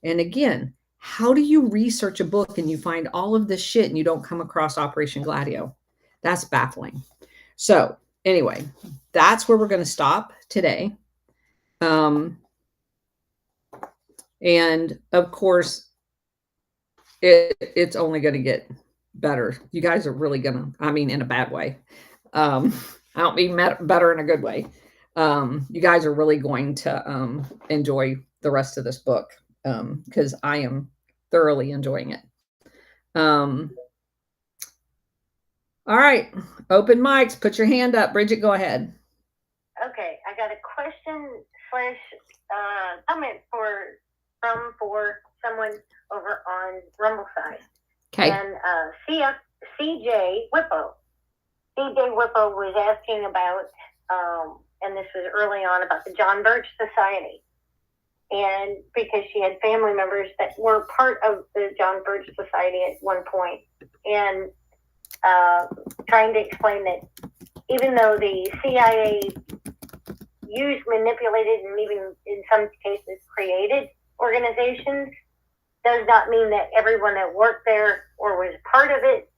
And again, how do you research a book and you find all of this shit and you don't come across Operation Gladio? That's baffling. So anyway, that's where we're going to stop today. And of course, it's only going to get better. You guys are really going to, I mean, in a bad way. I don't mean better in a good way. You guys are really going to enjoy the rest of this book. Because I am thoroughly enjoying it. All right, open mics, put your hand up. Bridget, go ahead. Okay, I got a question / comment for someone over on Rumble side. Okay. And CJ Whippo was asking about, and this was early on, about the John Birch Society. And because she had family members that were part of the John Birch Society at one point, and trying to explain that even though the CIA used, manipulated, and even in some cases created organizations, does not mean that everyone that worked there or was part of it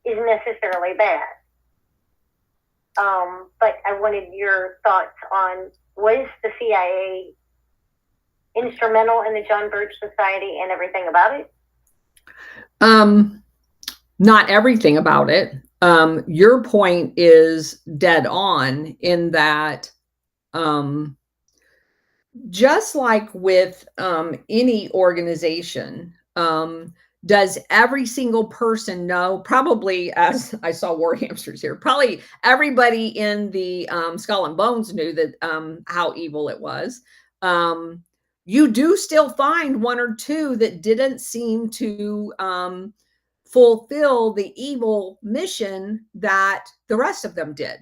is necessarily bad. But I wanted your thoughts on, was the CIA instrumental in the John Birch Society and everything about it? Not everything about it. Your point is dead on in that, just like with any organization, does every single person know? Probably, as I saw War Hamsters here, probably everybody in the Skull and Bones knew that how evil it was. You do still find one or two that didn't seem to fulfill the evil mission that the rest of them did.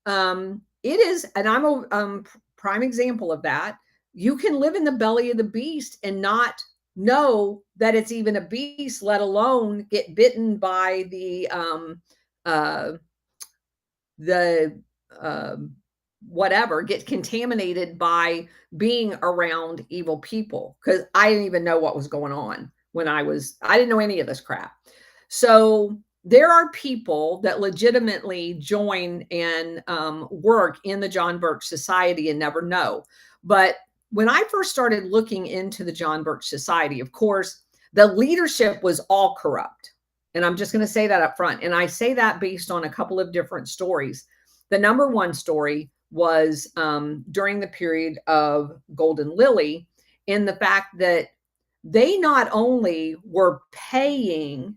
It is, and I'm a prime example of that. You can live in the belly of the beast and not know that it's even a beast, let alone get bitten by the the whatever gets contaminated by being around evil people, because I didn't even know what was going on when I didn't know any of this crap. So there are people that legitimately join and work in the John Birch Society and never know. But when I first started looking into the John Birch Society, of course, the leadership was all corrupt. And I'm just going to say that up front. And I say that based on a couple of different stories. The number one story was during the period of Golden Lily, in the fact that they not only were paying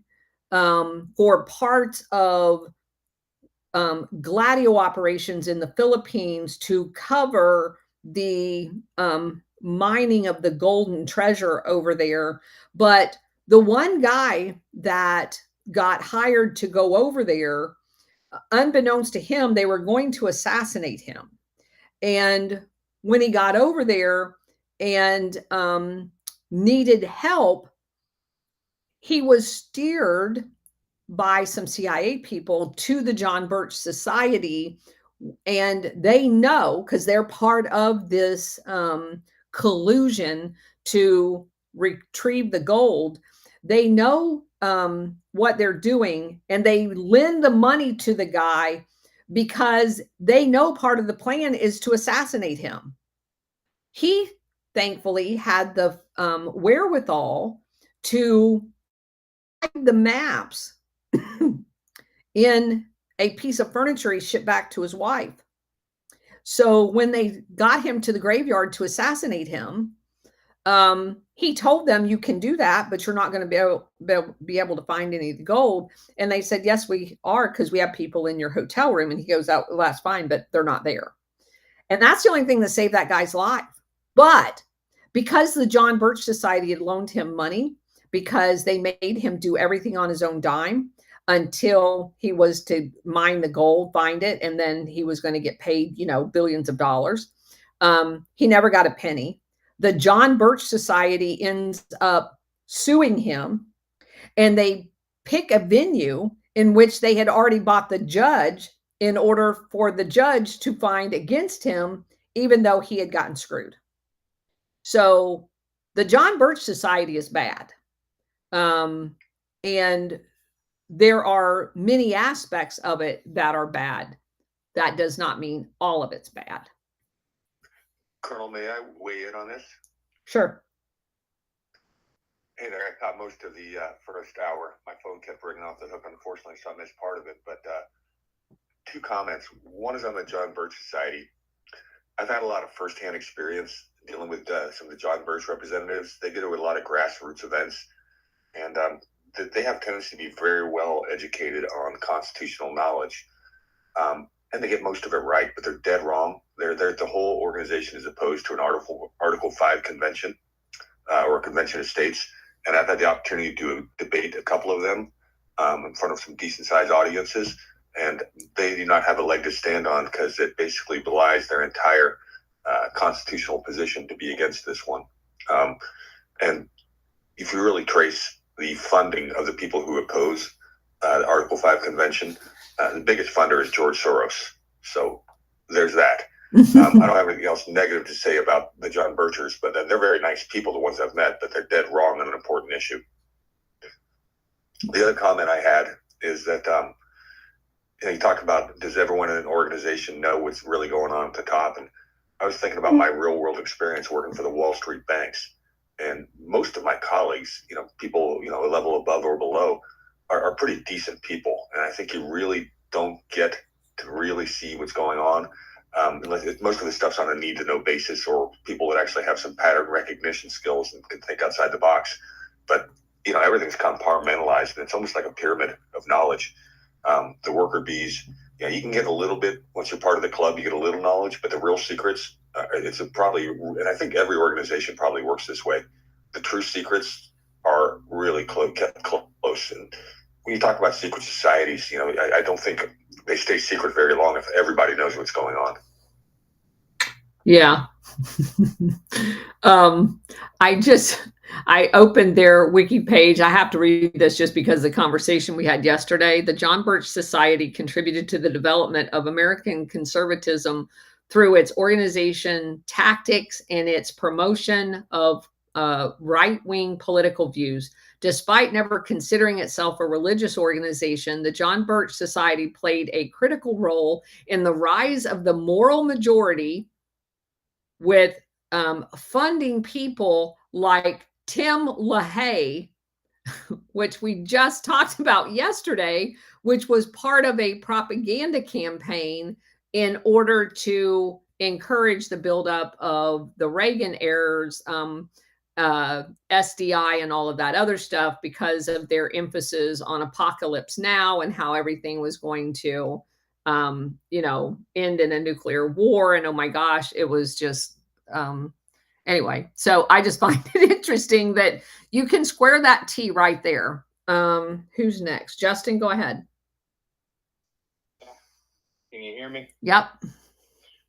for parts of gladio operations in the Philippines to cover the mining of the golden treasure over there, but the one guy that got hired to go over there, unbeknownst to him, they were going to assassinate him. And when he got over there and needed help, he was steered by some CIA people to the John Birch Society. And they know, because they're part of this collusion to retrieve the gold, they know what they're doing, and they lend the money to the guy because they know part of the plan is to assassinate him. He thankfully had the wherewithal to hide the maps in a piece of furniture he shipped back to his wife. So when they got him to the graveyard to assassinate him, he told them, you can do that, but you're not going to be able to find any of the gold. And they said, yes, we are, because we have people in your hotel room. And he goes, oh, well, that's fine, but they're not there. And that's the only thing that saved that guy's life. But because the John Birch Society had loaned him money, because they made him do everything on his own dime until he was to mine the gold, find it, and then he was going to get paid, billions of dollars. He never got a penny. The John Birch Society ends up suing him, and they pick a venue in which they had already bought the judge in order for the judge to find against him, even though he had gotten screwed. So the John Birch Society is bad. And there are many aspects of it that are bad. That does not mean all of it's bad. Colonel, may I weigh in on this? Sure. Hey there, I caught most of the first hour. My phone kept ringing off the hook, unfortunately, so I missed part of it. But two comments. One is on the John Birch Society. I've had a lot of firsthand experience dealing with some of the John Birch representatives. They go to a lot of grassroots events, and they have tendency to be very well educated on constitutional knowledge. And they get most of it right, but they're dead wrong. The whole organization is opposed to an Article 5 convention or a convention of states. And I've had the opportunity to debate a couple of them in front of some decent-sized audiences. And they do not have a leg to stand on, because it basically belies their entire constitutional position to be against this one. And if you really trace the funding of the people who oppose the Article 5 convention, the biggest funder is George Soros. So there's that. I don't have anything else negative to say about the John Birchers, but they're very nice people, the ones I've met, but they're dead wrong on an important issue. The other comment I had is that you talked about, does everyone in an organization know what's really going on at the top? And I was thinking about my real world experience working for the Wall Street banks. And most of my colleagues, people, a level above or below, are pretty decent people. And I think you really don't get to really see what's going on. Most of the stuff's on a need-to-know basis, or people that actually have some pattern recognition skills and can think outside the box. But, everything's compartmentalized, and it's almost like a pyramid of knowledge. The worker bees, you can get a little bit, once you're part of the club, you get a little knowledge, but the real secrets, and I think every organization probably works this way. The true secrets are really kept close. And when you talk about secret societies, I don't think they stay secret very long if everybody knows what's going on. Yeah. um, I opened their wiki page. I have to read this just because of the conversation we had yesterday. The John Birch Society contributed to the development of American conservatism through its organization tactics and its promotion of right-wing political views. Despite never considering itself a religious organization, the John Birch Society played a critical role in the rise of the moral majority with funding people like Tim LaHaye, which we just talked about yesterday, which was part of a propaganda campaign in order to encourage the buildup of the Reagan era's SDI and all of that other stuff because of their emphasis on apocalypse now and how everything was going to, end in a nuclear war. And oh my gosh, it was just, anyway, so I just find it interesting that you can square that T right there. Who's next? Justin, go ahead. Can you hear me? Yep.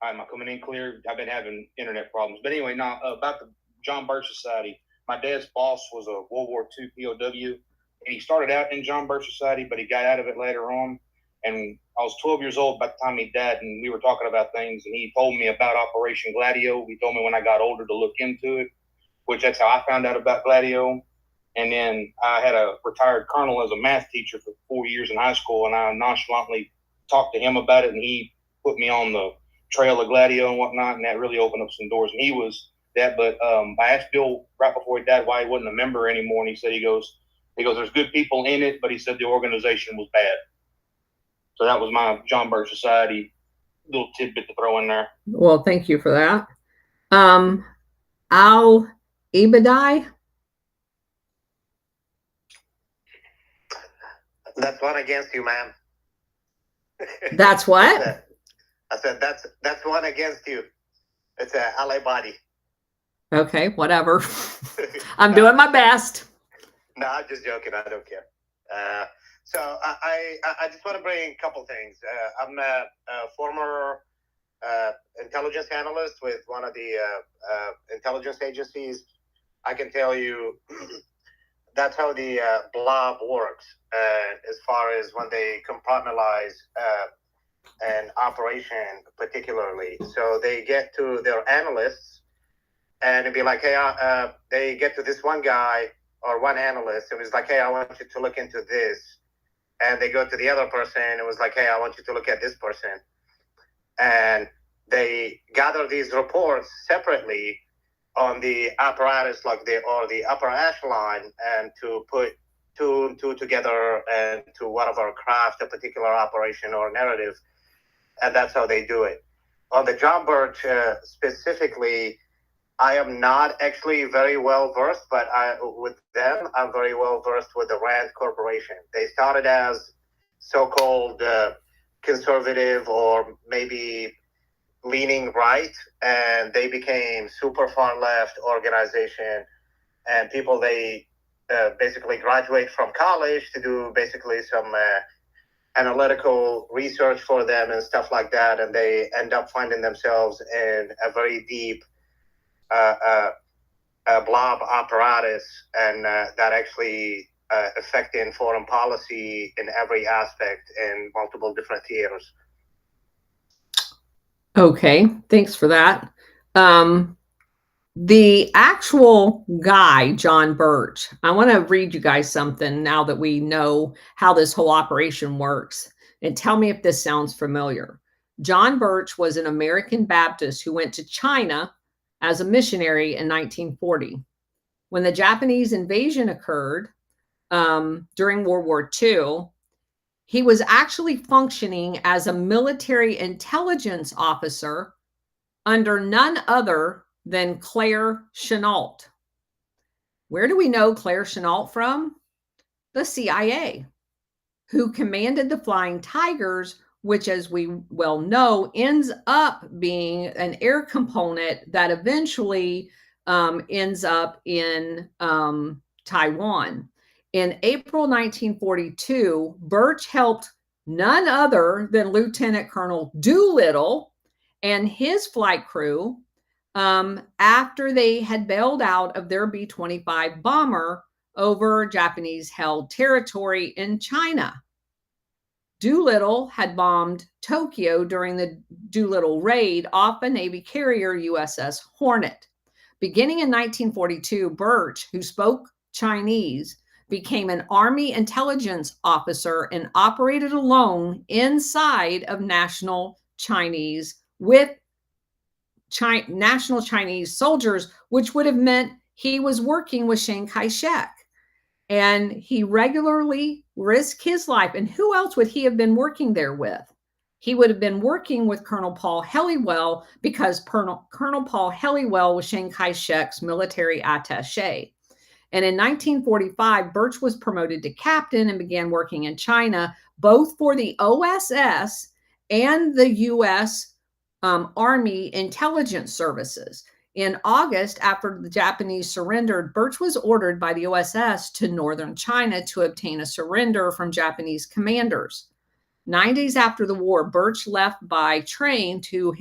Am I coming in clear? I've been having internet problems. But anyway, now about the John Birch Society. My dad's boss was a World War II POW, and he started out in John Birch Society, but he got out of it later on. And I was 12 years old by the time he died, and we were talking about things, and he told me about Operation Gladio. He told me when I got older to look into it, which that's how I found out about Gladio. And then I had a retired colonel as a math teacher for 4 years in high school, and I nonchalantly talked to him about it, and he put me on the trail of Gladio and whatnot, and that really opened up some doors. And he was that, but I asked Bill right before he died why he wasn't a member anymore, and he said, he goes, there's good people in it, but he said the organization was bad. So that was my John Birch Society little tidbit to throw in there. Well, thank you for that. Al Ibadai. That's one against you, ma'am. That's what? I said that's one against you. It's a LA body. Okay, whatever. I'm doing my best. No, I'm just joking. I don't care. So I just want to bring a couple things. I'm a former intelligence analyst with one of the intelligence agencies. I can tell you that's how the blob works as far as when they compartmentalize an operation particularly. So they get to their analysts and it'd be like, hey, they get to this one guy or one analyst and it's like, hey, I want you to look into this. And they go to the other person and it was like, hey, I want you to look at this person. And they gather these reports separately on the apparatus, like the upper echelon, and to put two and two together and to whatever craft a particular operation or narrative. And that's how they do it. On the John Birch specifically, I am not actually very well versed, but with them, I'm very well versed with the Rand Corporation. They started as so-called conservative or maybe leaning right, and they became super far left organization. And people, they basically graduate from college to do basically some analytical research for them and stuff like that, and they end up finding themselves in a very deep blob apparatus, and that actually affecting foreign policy in every aspect in multiple different theaters. Okay, thanks for that. The actual guy, John Birch, I want to read you guys something now that we know how this whole operation works, and tell me if this sounds familiar. John Birch was an American Baptist who went to China as a missionary in 1940. When the Japanese invasion occurred during World War II, he was actually functioning as a military intelligence officer under none other than Claire Chennault. Where do we know Claire Chennault from? The CIA, who commanded the Flying Tigers, which, as we well know, ends up being an air component that eventually ends up in Taiwan. In April 1942, Birch helped none other than Lieutenant Colonel Doolittle and his flight crew after they had bailed out of their B-25 bomber over Japanese-held territory in China. Doolittle had bombed Tokyo during the Doolittle raid off a Navy carrier USS Hornet. Beginning in 1942, Birch, who spoke Chinese, became an Army intelligence officer and operated alone inside of National Chinese with National Chinese soldiers, which would have meant he was working with Chiang Kai-shek. And he regularly risked his life. And who else would he have been working there with? He would have been working with Colonel Paul Helliwell, because Colonel Paul Helliwell was Chiang Kai-shek's military attaché. And in 1945, Birch was promoted to captain and began working in China, both for the OSS and the U.S. Army intelligence services. In August, after the Japanese surrendered, Birch was ordered by the OSS to northern China to obtain a surrender from Japanese commanders. 9 days after the war, Birch left by train to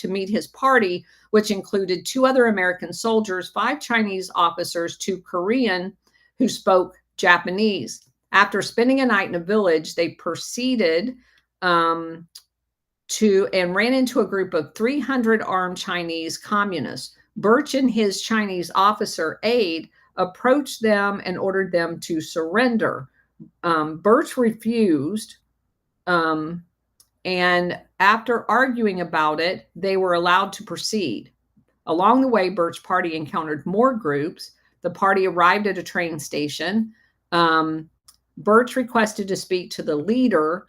meet his party, which included 2 other American soldiers, 5 Chinese officers, 2 Korean who spoke Japanese. After spending a night in a village, they proceeded and ran into a group of 300 armed Chinese communists. Birch and his Chinese officer aide approached them and ordered them to surrender. Birch refused. And after arguing about it, they were allowed to proceed. Along the way, Birch's party encountered more groups. The party arrived at a train station. Birch requested to speak to the leader.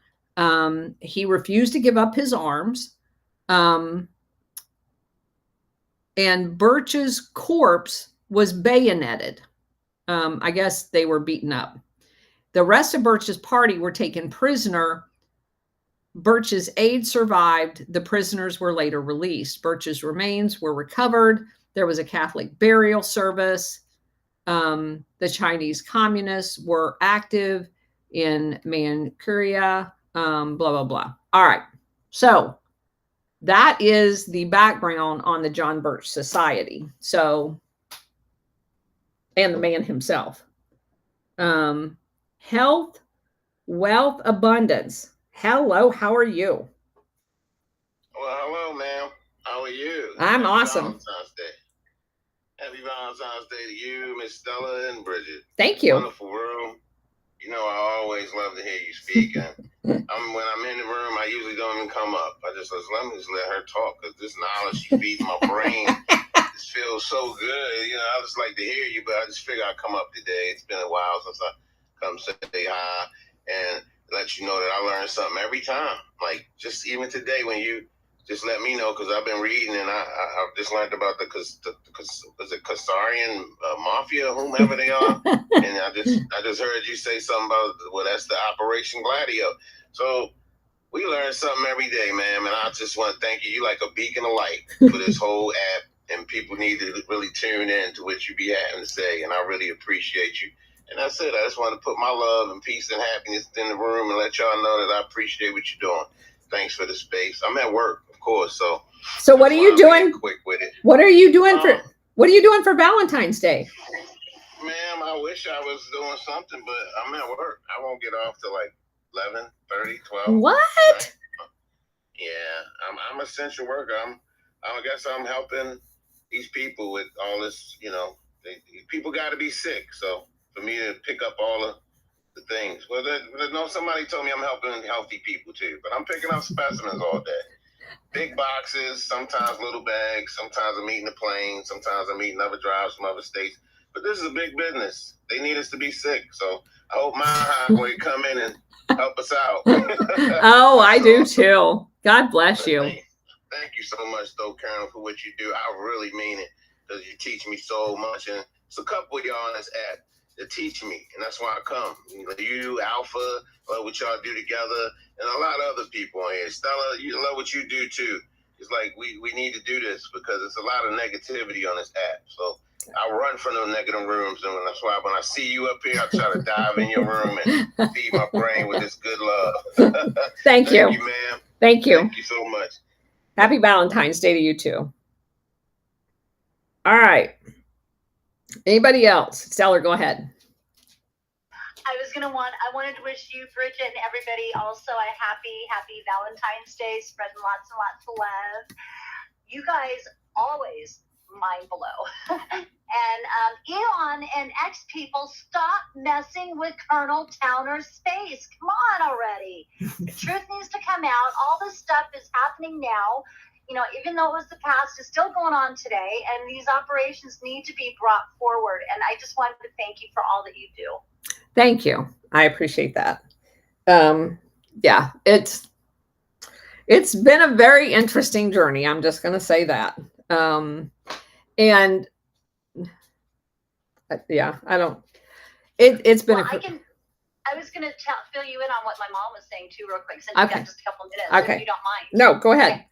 He refused to give up his arms. And Birch's corpse was bayoneted. I guess they were beaten up. The rest of Birch's party were taken prisoner. Birch's aide survived. The prisoners were later released. Birch's remains were recovered. There was a Catholic burial service. The Chinese communists were active in Manchuria, blah, blah, blah. All right. So that is the background on the John Birch Society. So, and the man himself. Health, wealth, abundance. Hello, how are you? Well, hello, ma'am. How are you? I'm Happy awesome. Valentine's Day. Happy Valentine's Day to you, Miss Stella and Bridget. Thank you. Wonderful room. You know, I always love to hear you speak. And when I'm in the room, I usually don't even come up. Let me let her talk, because this knowledge she feeds my brain just feels so good. You know, I just like to hear you, but I just figure I'd come up today. It's been a while since I come say hi and let you know that I learn something every time. Like, just even today when you just let me know, because I've been reading and I just learned about the Khazarian mafia, whomever they are. And I just heard you say something about, well, that's the Operation Gladio. So we learn something every day, man. And I just want to thank you. You're like a beacon of light for this whole app, and people need to really tune in to what you be having to say. And I really appreciate you. And that's it. I just want to put my love and peace and happiness in the room and let y'all know that I appreciate what you're doing. Thanks for the space. I'm at work, of course. So what are you doing? Quick with it. What are you doing for Valentine's Day? Ma'am, I wish I was doing something, but I'm at work. I won't get off till like 11:30, 12. What? Right? Yeah, I'm essential worker. I guess I'm helping these people with all this. You know, people got to be sick. So for me to pick up all of the things, well, somebody told me I'm helping healthy people too, but I'm picking up specimens all day. Big boxes, sometimes little bags. Sometimes I'm eating a plane. Sometimes I'm eating other drives from other states. But this is a big business. They need us to be sick. So I hope my highway come in and help us out. Oh, I do too. God bless you. Thank you so much, though, Karen, for what you do. I really mean it, because you teach me so much. And it's a couple of y'all on this app that teach me, and that's why I come. You, Alpha, love what y'all do together, and a lot of other people on here. Stella, you love what you do too. It's like we need to do this, because it's a lot of negativity on this app. So I run from those negative rooms, and that's why when I see you up here, I try to dive in your room and feed my brain with this good love. Thank you. Thank you, ma'am. Thank you. Thank you so much. Happy Valentine's Day to you too. All right. Anybody else? Stellar, go ahead. I wanted to wish you, Bridget, and everybody also a happy Valentine's Day, spreading lots and lots of love. You guys always mind blow. And Elon and X people, stop messing with Colonel Towner's space. Come on already. The truth needs to come out. All this stuff is happening now. You know, even though it was the past, it's still going on today, and these operations need to be brought forward. And I just wanted to thank you for all that you do. Thank you. I appreciate that. Yeah, it's been a very interesting journey. I'm just going to say that. And yeah, it's been I was going to fill you in on what my mom was saying too, real quick, since Okay. you got just a couple minutes, Okay. if you don't mind. No, go ahead.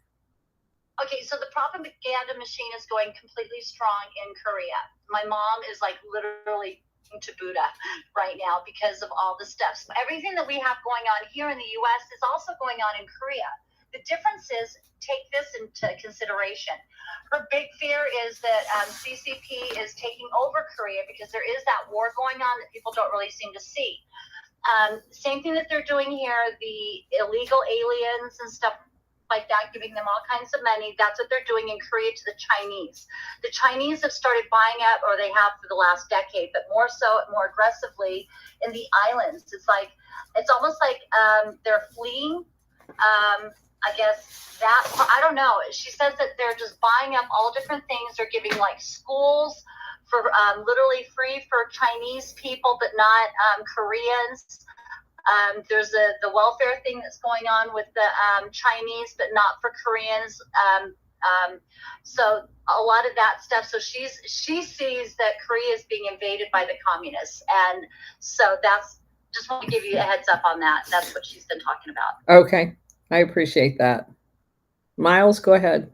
Okay, so the propaganda machine is going completely strong in Korea. My mom is like literally to Buddha right now because of all the stuff. So everything that we have going on here in the U.S. is also going on in Korea. The difference is, take this into consideration. Her big fear is that CCP is taking over Korea because there is that war going on that people don't really seem to see. Same thing that they're doing here, the illegal aliens and stuff like that, giving them all kinds of money. That's what they're doing in Korea to the Chinese. The Chinese have started buying up, or they have for the last decade, but more so, more aggressively in the islands. It's almost like they're fleeing. I guess that, I don't know. She says that they're just buying up all different things. They're giving like schools for literally free for Chinese people, but not Koreans. There's the welfare thing that's going on with the Chinese, but not for Koreans. So a lot of that stuff. So she sees that Korea is being invaded by the communists, and so that's just want to give you a heads up on that. That's what she's been talking about. Okay, I appreciate that. Miles, go ahead.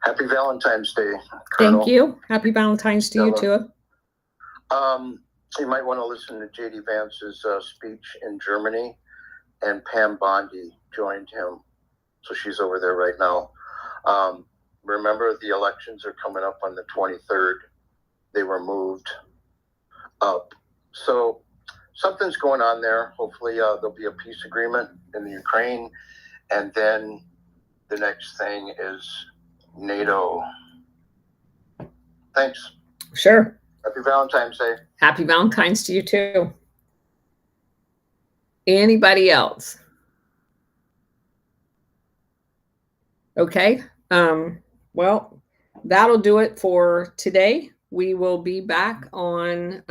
Happy Valentine's Day, Colonel. Thank you. Happy Valentine's to you too. You might want to listen to J.D. Vance's speech in Germany, and Pam Bondi joined him. So she's over there right now. Remember, the elections are coming up on the 23rd. They were moved up. So something's going on there. Hopefully there'll be a peace agreement in the Ukraine. And then the next thing is NATO. Thanks. Sure. Happy Valentine's Day. Happy Valentine's to you too. Anybody else? Okay. Well, that'll do it for today. We will be back on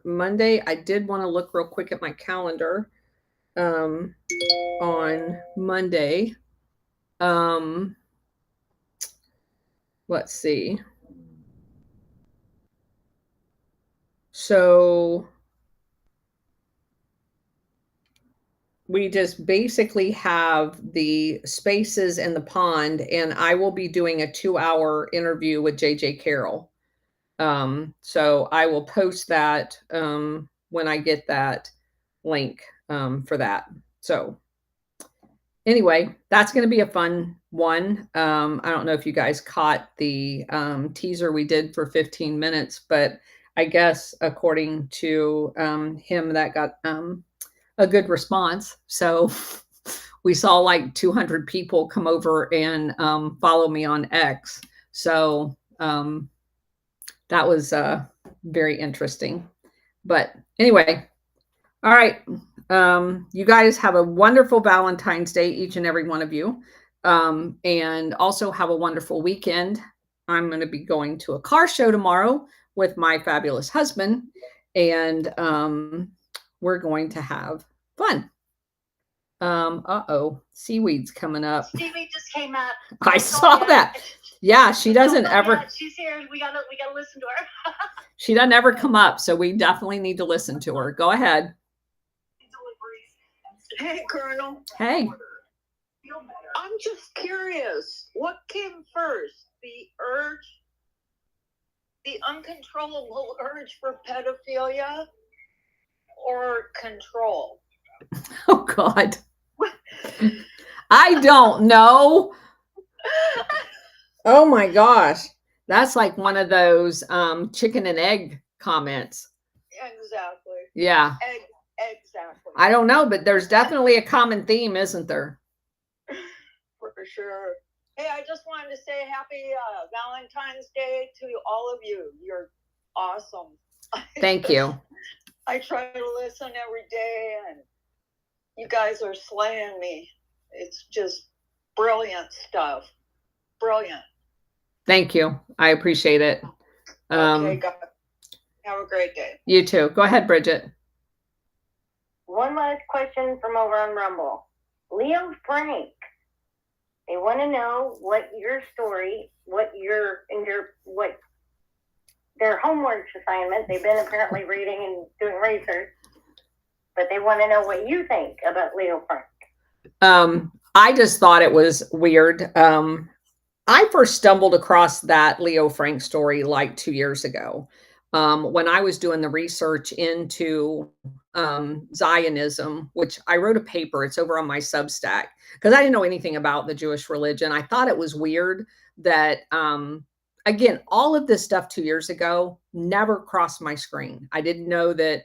Monday. I did want to look real quick at my calendar on Monday. Let's see. So we just basically have the spaces in the pond, and I will be doing a 2-hour interview with JJ Carroll. So I will post that when I get that link for that. So anyway, that's going to be a fun one. I don't know if you guys caught the teaser we did for 15 minutes, but I guess according to him, that got a good response. So we saw like 200 people come over and follow me on X. So that was very interesting. But anyway, all right. You guys have a wonderful Valentine's Day, each and every one of you. And also have a wonderful weekend. I'm going to be going to a car show tomorrow with my fabulous husband, and we're going to have fun. Seaweed's coming up. Seaweed just came up. I saw that. Yeah, she doesn't ever. She's here. We gotta listen to her. She doesn't ever come up, so we definitely need to listen to her. Go ahead. Hey, Colonel. Hey. I'm just curious. What came first? The uncontrollable urge for pedophilia, or control? Oh, God. I don't know. Oh my gosh. That's like one of those chicken and egg comments. Exactly. Yeah. Exactly. I don't know, but there's definitely a common theme, isn't there? For sure. Hey, I just wanted to say happy Valentine's Day to all of you. You're awesome. Thank you. I try to listen every day, and you guys are slaying me. It's just brilliant stuff. Brilliant. Thank you. I appreciate it. Okay, guys. Have a great day. You too. Go ahead, Bridget. One last question from over on Rumble. Leo Frank. They want to know what your story, what their homework assignment. They've been apparently reading and doing research, but they want to know what you think about Leo Frank. I just thought it was weird. I first stumbled across that Leo Frank story like 2 years ago, when I was doing the research into Zionism, which I wrote a paper. It's over on my Substack because I didn't know anything about the Jewish religion. I thought it was weird that, again, all of this stuff 2 years ago never crossed my screen. I didn't know that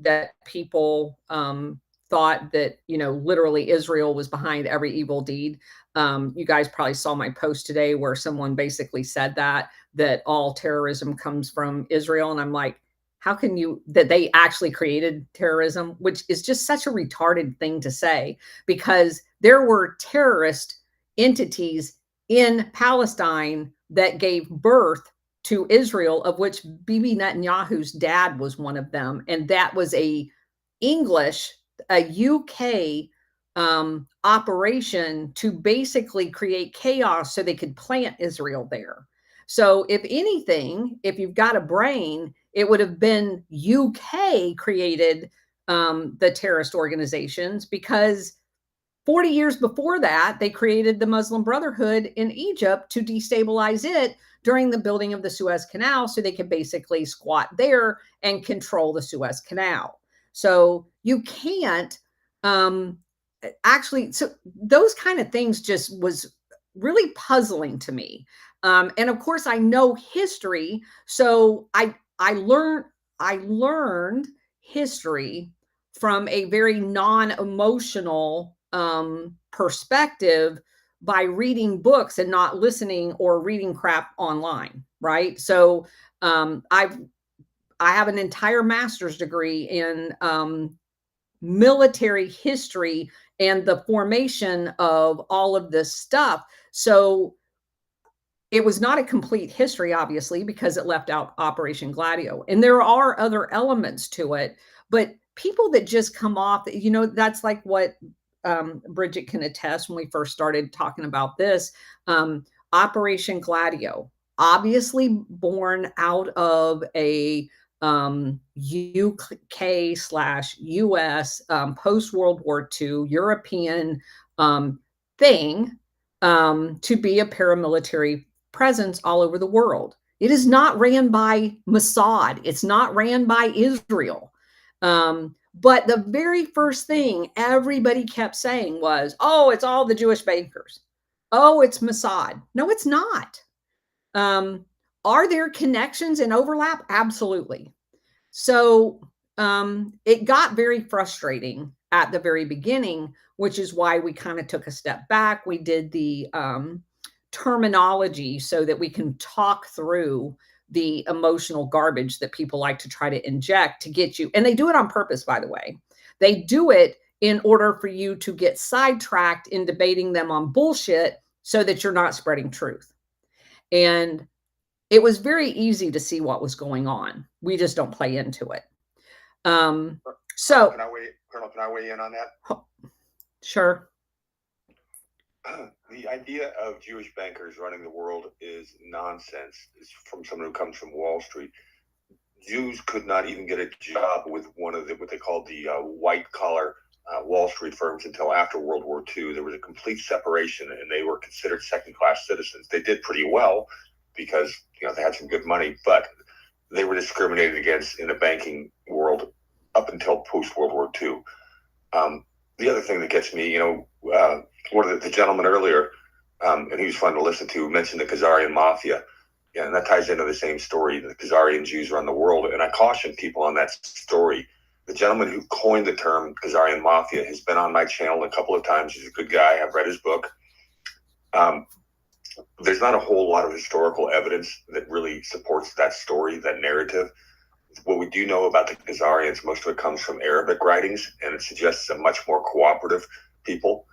that people thought that, literally Israel was behind every evil deed. You guys probably saw my post today where someone basically said that all terrorism comes from Israel. And I'm like, how can that they actually created terrorism, which is just such a retarded thing to say, because there were terrorist entities in Palestine that gave birth to Israel, of which Bibi Netanyahu's dad was one of them. And that was a UK operation to basically create chaos so they could plant Israel there. So if anything, if you've got a brain, it would have been UK created the terrorist organizations, because 40 years before that, they created the Muslim Brotherhood in Egypt to destabilize it during the building of the Suez Canal, so they could basically squat there and control the Suez Canal. So you can't actually, so those kind of things just was really puzzling to me. And of course, I know history, so I learned history from a very non-emotional perspective by reading books and not listening or reading crap online, right? So I have an entire master's degree in military history and the formation of all of this stuff. So it was not a complete history, obviously, because it left out Operation Gladio. And there are other elements to it, but people that just come off, that's like what Bridget can attest when we first started talking about this. Operation Gladio, obviously born out of a UK/US post-World War II European thing to be a paramilitary presence all over the world. It is not ran by Mossad. It's not ran by Israel. But the very first thing everybody kept saying was, oh, it's all the Jewish bankers. Oh, it's Mossad. No, it's not. Are there connections and overlap? Absolutely. So it got very frustrating at the very beginning, which is why we kind of took a step back. We did the terminology so that we can talk through the emotional garbage that people like to try to inject to get you. And they do it on purpose, by the way. They do it in order for you to get sidetracked in debating them on bullshit so that you're not spreading truth. And it was very easy to see what was going on. We just don't play into it. So, Colonel, can I weigh in on that? Sure. The idea of Jewish bankers running the world is nonsense. It's from someone who comes from Wall Street. Jews could not even get a job with one of what they called the white collar Wall Street firms until after World War II. There was a complete separation, and they were considered second-class citizens. They did pretty well because they had some good money, but they were discriminated against in the banking world up until post-World War II. The other thing that gets me, one of the gentlemen earlier and he was fun to listen to, mentioned the Khazarian mafia. Yeah, and that ties into the same story. The Khazarian Jews run the world. And I caution people on that story. The gentleman who coined the term Khazarian mafia has been on my channel a couple of times. He's a good guy. I've read his book. There's not a whole lot of historical evidence that really supports that story, that narrative. What we do know about the Khazarians, most of it comes from Arabic writings, and it suggests a much more cooperative people.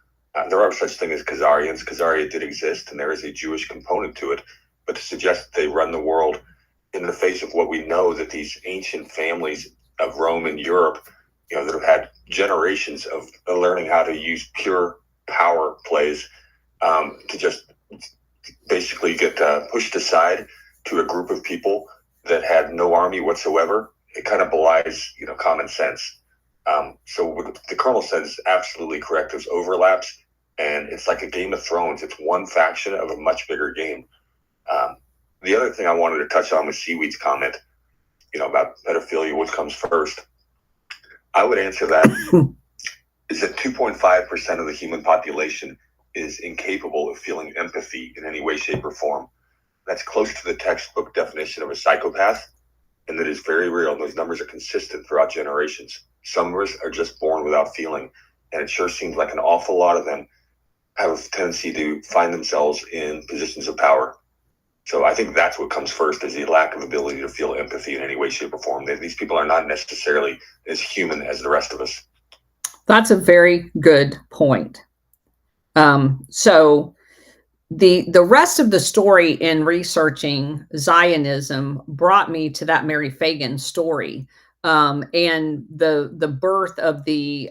There are such things as Khazarians. Khazaria did exist, and there is a Jewish component to it. But to suggest that they run the world in the face of what we know, that these ancient families of Rome and Europe, that have had generations of learning how to use pure power plays to just basically get pushed aside to a group of people that had no army whatsoever, it kind of belies, common sense. So what the Colonel said is absolutely correct. There's overlaps, and it's like a Game of Thrones. It's one faction of a much bigger game. The other thing I wanted to touch on was Seaweed's comment, about pedophilia, what comes first. I would answer that is that 2.5% of the human population is incapable of feeling empathy in any way, shape, or form. That's close to the textbook definition of a psychopath, and that is very real. And those numbers are consistent throughout generations. Some of us are just born without feeling, and it sure seems like an awful lot of them have a tendency to find themselves in positions of power. So I think that's what comes first, is the lack of ability to feel empathy in any way, shape, or form. These people are not necessarily as human as the rest of us. That's a very good point. So the rest of the story in researching Zionism brought me to that Mary Fagan story, and the birth of the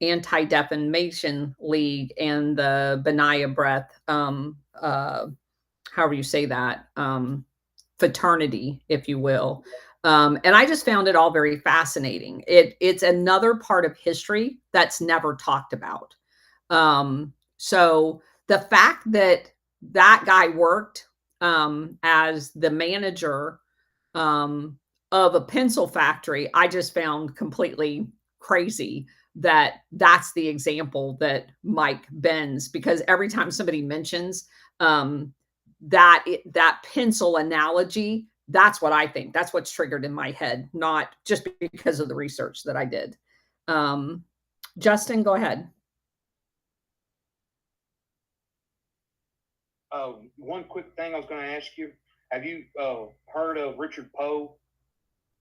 Anti-Defamation League and the B'nai B'rith, however you say that, fraternity, if you will. And I just found it all very fascinating. It's another part of history that's never talked about. So the fact that that guy worked as the manager of a pencil factory, I just found completely crazy that that's the example that Mike bends, because every time somebody mentions that pencil analogy, that's what I think. That's what's triggered in my head, not just because of the research that I did. Justin, go ahead. One quick thing I was going to ask you. Have you heard of Richard Poe?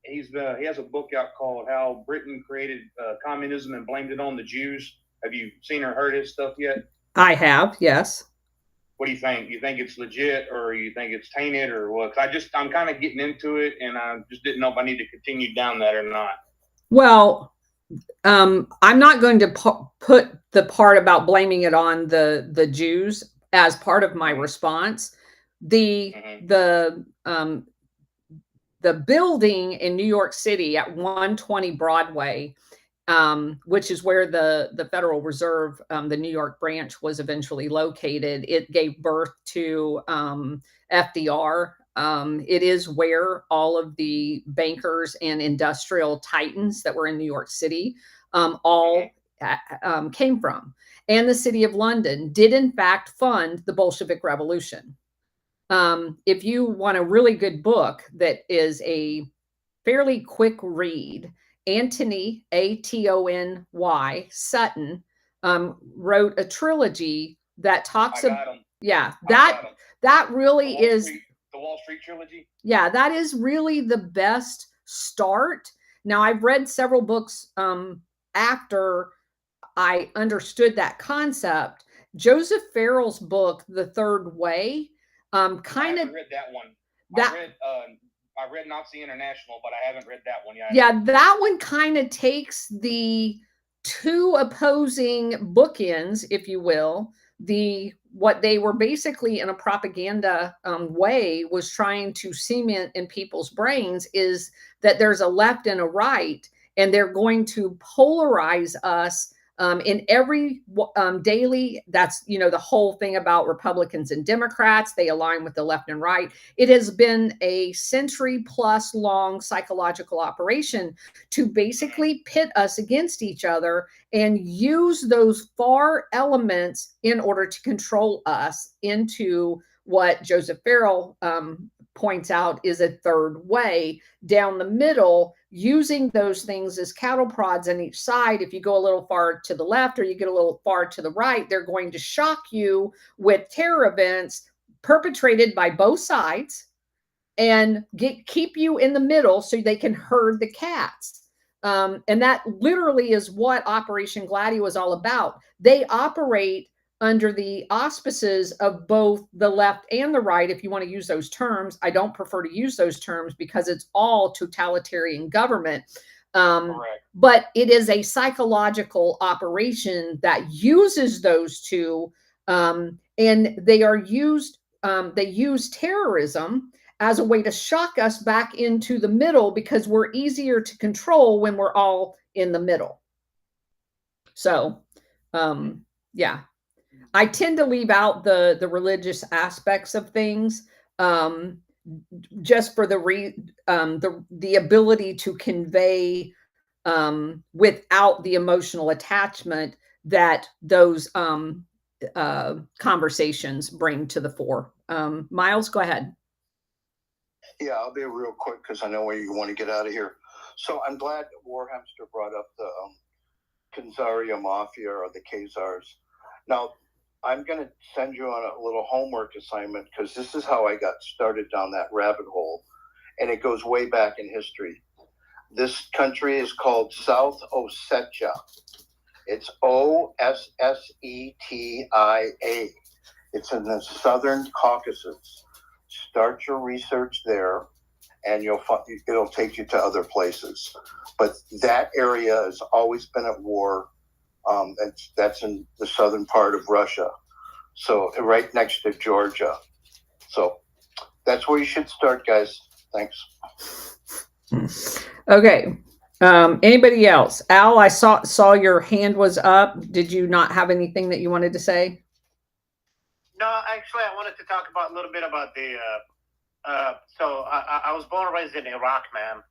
He has a book out called How Britain Created Communism and Blamed It on the Jews. Have you seen or heard his stuff yet? I have, yes. What do you think? You think it's legit, or you think it's tainted, or what? I'm kind of getting into it, and I just didn't know if I need to continue down that or not. Well, I'm not going to put the part about blaming it on the Jews as part of my response. The building in New York City at 120 Broadway, which is where the Federal Reserve, the New York branch, was eventually located. It gave birth to FDR. It is where all of the bankers and industrial titans that were in New York City all came from. And the city of London did, in fact, fund the Bolshevik Revolution. If you want a really good book that is a fairly quick read, Antony, Antony Sutton, wrote a trilogy that talks about, that really is the Wall Street trilogy. Yeah, that is really the best start. Now, I've read several books after I understood that concept. Joseph Farrell's book, The Third Way, kind of. I read that one. I read Nazi International, but I haven't read that one yet. Yeah, that one kind of takes the two opposing bookends, if you will. What they were basically in a propaganda way was trying to cement in people's brains is that there's a left and a right, and they're going to polarize us In every daily, that's, the whole thing about Republicans and Democrats, they align with the left and right. It has been a century plus long psychological operation to basically pit us against each other and use those far elements in order to control us into what Joseph Farrell points out is a third way down the middle, using those things as cattle prods on each side. If you go a little far to the left or you get a little far to the right, they're going to shock you with terror events perpetrated by both sides and keep you in the middle so they can herd the cats. And that literally is what Operation Gladio was all about. They operate under the auspices of both the left and the right, if you want to use those terms. I don't prefer to use those terms because it's all totalitarian government. But it is a psychological operation that uses those two, and they are used. They use terrorism as a way to shock us back into the middle because we're easier to control when we're all in the middle. So, yeah. I tend to leave out the religious aspects of things, just for the ability to convey without the emotional attachment that those conversations bring to the fore. Miles, go ahead. Yeah, I'll be real quick because I know where you want to get out of here. So I'm glad Warhamster brought up the Kanzaria Mafia or the Khazars. Now, I'm going to send you on a little homework assignment because this is how I got started down that rabbit hole. And it goes way back in history. This country is called South Ossetia. It's Ossetia. It's in the southern Caucasus. Start your research there, and it'll take you to other places. But that area has always been at war. That's in the southern part of Russia, so right next to Georgia. So that's where you should start, guys. Thanks. Okay. Anybody else? Al, I saw your hand was up. Did you not have anything that you wanted to say? No, actually, I wanted to talk about a little bit about the. So I was born and raised in Iraq, man.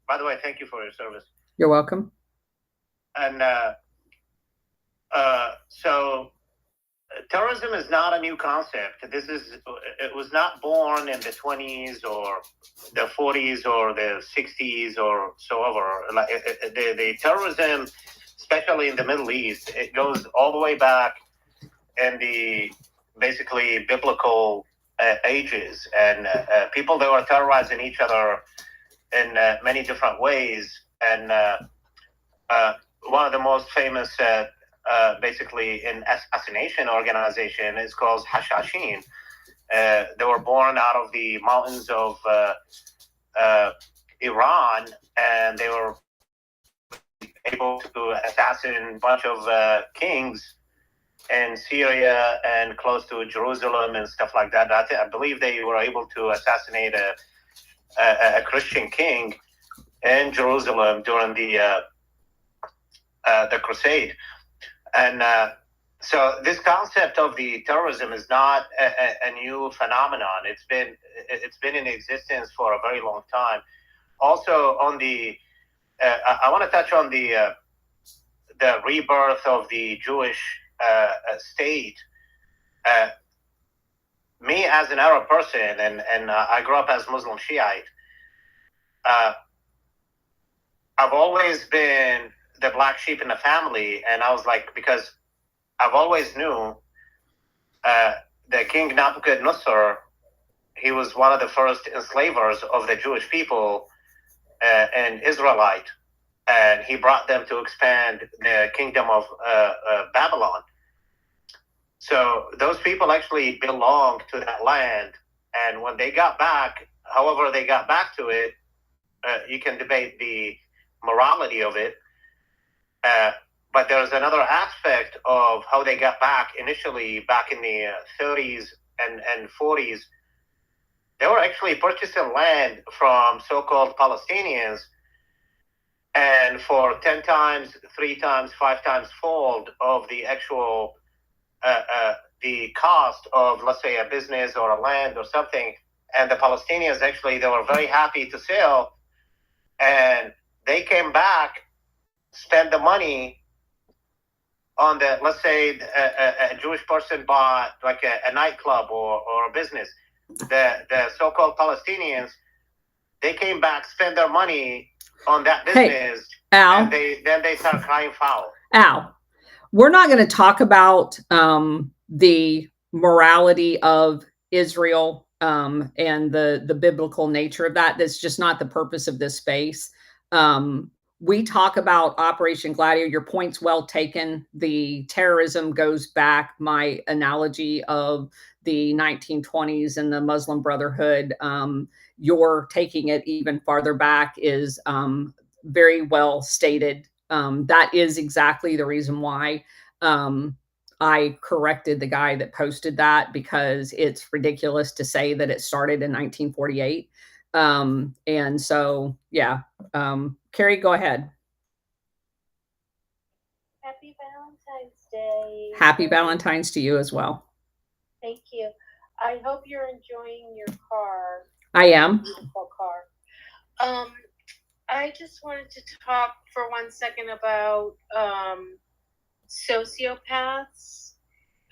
By the way, thank you for your service. You're welcome. And so terrorism is not a new concept. It was not born in the 20s or the 40s or the 60s or so over. Like the terrorism, especially in the Middle East, it goes all the way back in the basically biblical ages, and people that were terrorizing each other in many different ways. And one of the most famous basically an assassination organization is called Hashashin. They were born out of the mountains of Iran, and they were able to assassinate a bunch of kings in Syria and close to Jerusalem and stuff like that. I believe they were able to assassinate a Christian king in Jerusalem during the Crusade. And so this concept of the terrorism is not a new phenomenon. It's been in existence for a very long time. Also, on the I want to touch on the rebirth of the Jewish state. Me as an Arab person, and I grew up as Muslim Shiite. I've always been the black sheep in the family, and I was like, because I've always knew the King Nebuchadnezzar, he was one of the first enslavers of the Jewish people and Israelite, and he brought them to expand the kingdom of Babylon. So those people actually belonged to that land, and when they got back, however they got back to it, you can debate the morality of it. But there's another aspect of how they got back initially, back in the 30s and 40s. They were actually purchasing land from so-called Palestinians, and for 10 times, 3 times, 5 times fold of the actual the cost of, let's say, a business or a land or something. And the Palestinians actually, they were very happy to sell, and they came back, spent the money on the, let's say, a Jewish person bought like a nightclub or a business. The so-called Palestinians, they came back, spent their money on that business, Al, and then they start crying foul. Al, we're not going to talk about the morality of Israel and the biblical nature of that. That's just not the purpose of this space. We talk about Operation Gladio. Your point's well taken. The terrorism goes back. My analogy of the 1920s and the Muslim Brotherhood, you're taking it even farther back, is very well stated. That is exactly the reason why I corrected the guy that posted that, because it's ridiculous to say that it started in 1948. And so, yeah. Carrie, go ahead. Happy Valentine's Day. Happy Valentine's to you as well. Thank you. I hope you're enjoying your car. I am. Beautiful car. I just wanted to talk for 1 second about sociopaths.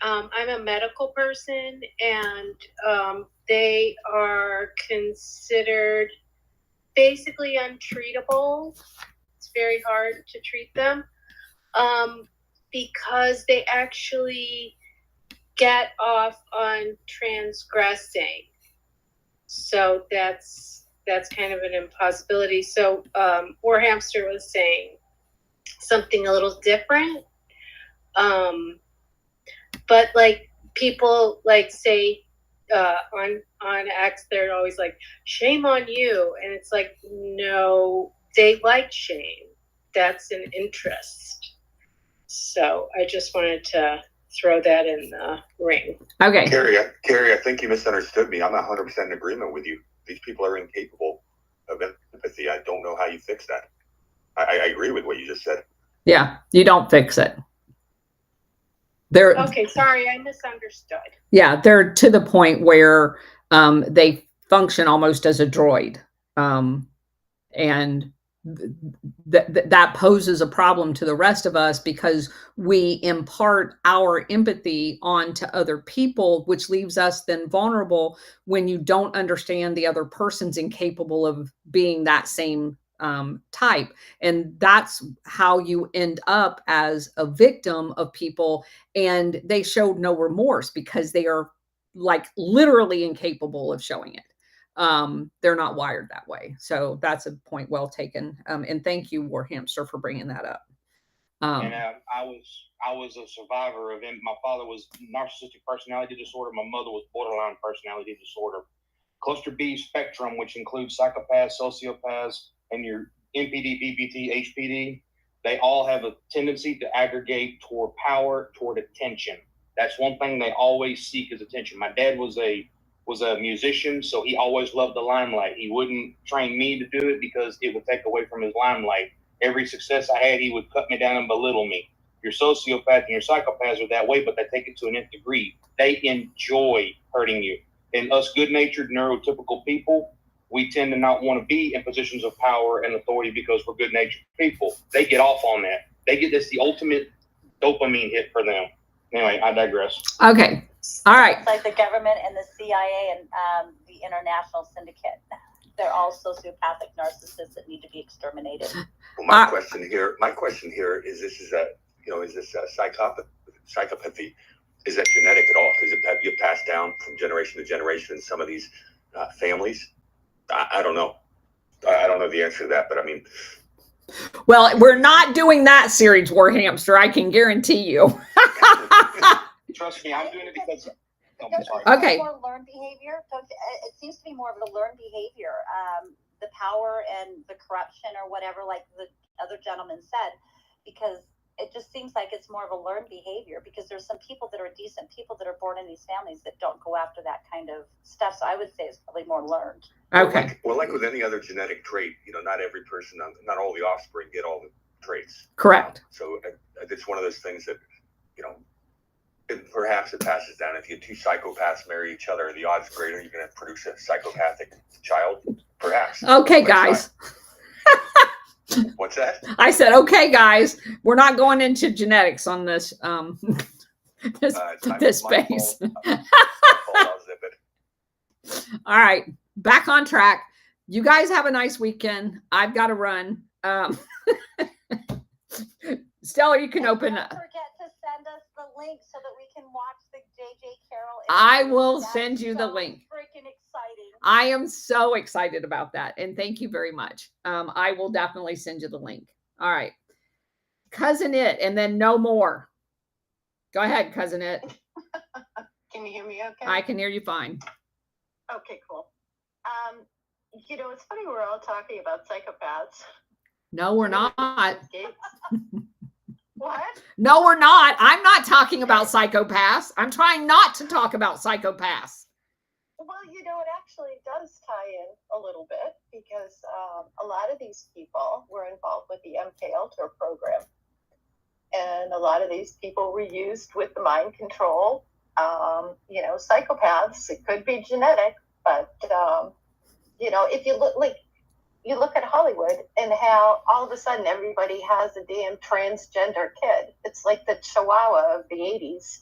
I'm a medical person, and they are considered basically untreatable. It's very hard to treat them because they actually get off on transgressing. So that's kind of an impossibility. So Warhamster was saying something a little different. But like people like say on X, they're always like, shame on you. And it's like, no, they like shame. That's an interest. So I just wanted to throw that in the ring. Okay. Carrie, I think you misunderstood me. I'm 100% in agreement with you. These people are incapable of empathy. I don't know how you fix that. I agree with what you just said. Yeah, you don't fix it. They're okay. Sorry, I misunderstood. Yeah, they're to the point where they function almost as a droid, and that poses a problem to the rest of us, because we impart our empathy onto other people, which leaves us then vulnerable when you don't understand the other person's incapable of being that same type. And that's how you end up as a victim of people. And they showed no remorse because they are like literally incapable of showing it. They're not wired that way. So that's a point well taken. And thank you, Warhamster, for bringing that up. And I was a survivor of him. My father was narcissistic personality disorder. My mother was borderline personality disorder. Cluster B spectrum, which includes psychopaths, sociopaths, and your NPD, PPT, HPD, they all have a tendency to aggregate toward power, toward attention. That's one thing they always seek is attention. My dad was a musician, so he always loved the limelight. He wouldn't train me to do it because it would take away from his limelight. Every success I had, he would cut me down and belittle me. Your sociopath and your psychopaths are that way, but they take it to an nth degree. They enjoy hurting you. And us good-natured, neurotypical people, we tend to not want to be in positions of power and authority because we're good-natured people. They get off on that. That's the ultimate dopamine hit for them. Anyway, I digress. Okay. All right. It's like the government and the CIA and the international syndicate. They're all sociopathic narcissists that need to be exterminated. Well, my question here is: is this psychopathy? Is that genetic at all? Does it get passed down from generation to generation in some of these families? I don't know. I don't know the answer to that, but I mean. Well, we're not doing that series, Warhamster. I can guarantee you. Trust me, I'm doing it because. Oh, sorry. Okay. More learned behavior. It seems to be more of a learned behavior. The power and the corruption or whatever, like the other gentleman said, because it just seems like it's more of a learned behavior, because there's some people that are decent people that are born in these families that don't go after that kind of stuff. So I would say it's probably more learned. Okay. Well, like with any other genetic trait, not every person, not all the offspring get all the traits. Correct. So it's one of those things that, perhaps it passes down. If you two psychopaths marry each other, the odds greater you're going to produce a psychopathic child. Perhaps. Okay, guys. What's that? I said, okay, guys, we're not going into genetics on this this space. All right, back on track. You guys have a nice weekend. I've got to run. Stella, you can open up. Don't forget to send us the link so that we can watch the JJ Carroll. I will send you the link. Freaking exciting. I am so excited about that. And thank you very much. I will definitely send you the link. All right. Cousin It, and then no more. Go ahead, Cousin It. Can you hear me okay? I can hear you fine. Okay, cool. It's funny we're all talking about psychopaths. No, we're not. What? No, we're not. I'm not talking about psychopaths. I'm trying not to talk about psychopaths. Well, it actually does tie in a little bit, because a lot of these people were involved with the MK Ultra program. And a lot of these people were used with the mind control. Psychopaths, it could be genetic, but, if you look at Hollywood and how all of a sudden everybody has a damn transgender kid. It's like the Chihuahua of the 80s.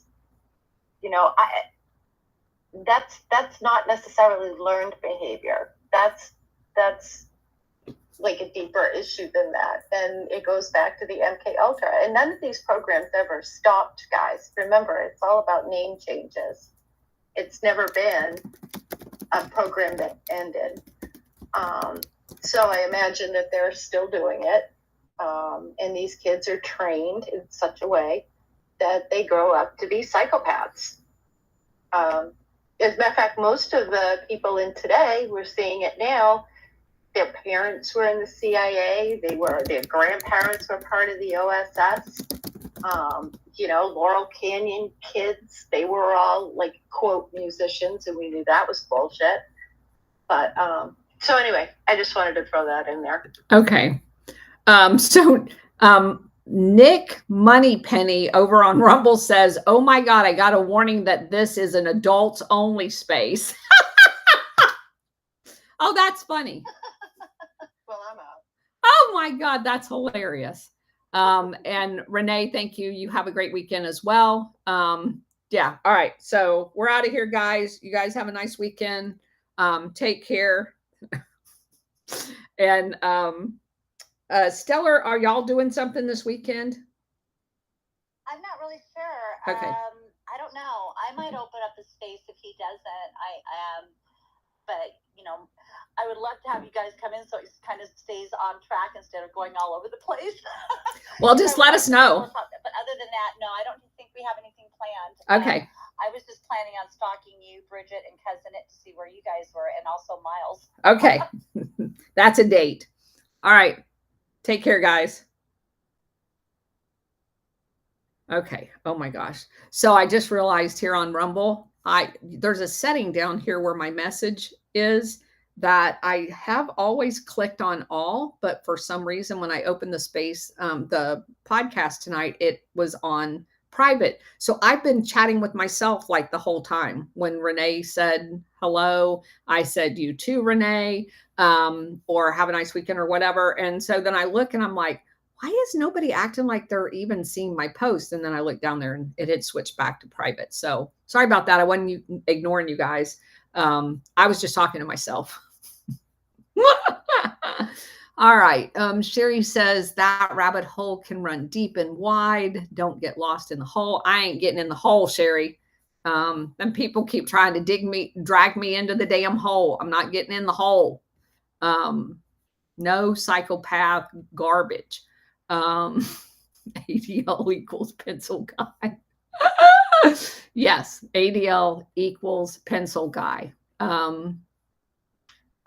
That's not necessarily learned behavior. That's like a deeper issue than that. And it goes back to the MK Ultra. And none of these programs ever stopped, guys. Remember, it's all about name changes. It's never been a program that ended. So I imagine that they're still doing it. And these kids are trained in such a way that they grow up to be psychopaths. As a matter of fact, most of the people in today, we're seeing it now, their parents were in the CIA. Their grandparents were part of the OSS. Laurel Canyon kids, they were all like, quote, musicians, and we knew that was bullshit. But, so anyway, I just wanted to throw that in there. Okay. Nick Moneypenny over on Rumble says, oh my God, I got a warning that this is an adults only space. Oh, that's funny. Well, I'm out. Oh my God, that's hilarious. And Renee, thank you. You have a great weekend as well. Yeah. All right. So we're out of here, guys. You guys have a nice weekend. Take care. And Stellar, are y'all doing something this weekend? I'm not really sure. Okay. I don't know. I might open up the space if he doesn't. But I would love to have you guys come in so it kind of stays on track instead of going all over the place. Well, just let us know. But other than that, no, I don't think we have anything planned. Okay. I was just planning on stalking you, Bridget, and Cousin It to see where you guys were, and also Miles. Okay. That's a date. All right. Take care, guys. Okay. Oh my gosh. So I just realized here on Rumble, there's a setting down here where my message is that I have always clicked on all, but for some reason, when I opened the space, the podcast tonight, it was on private. So I've been chatting with myself like the whole time. When Renee said hello, I said you too, Renee, or have a nice weekend or whatever. And so then I look and I'm like, why is nobody acting like they're even seeing my post? And then I look down there and it had switched back to private. So sorry about that. I wasn't ignoring you guys. I was just talking to myself. All right. Sherry says that rabbit hole can run deep and wide. Don't get lost in the hole. I ain't getting in the hole, Sherry. And people keep trying to drag me into the damn hole. I'm not getting in the hole. No psychopath garbage. ADL equals pencil guy. Yes, ADL equals pencil guy. All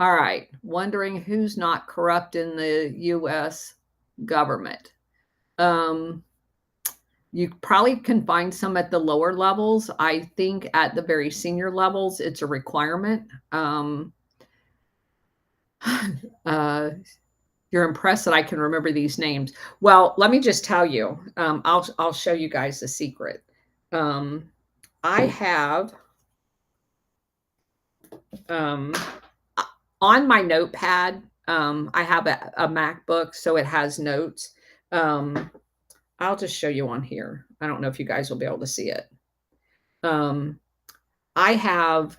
right. Wondering who's not corrupt in the U.S. government. You probably can find some at the lower levels. I think at the very senior levels, it's a requirement. You're impressed that I can remember these names. Well, let me just tell you. I'll show you guys the secret. I have on my notepad. I have a MacBook, so it has notes. I'll just show you on here. I don't know if you guys will be able to see it. I have,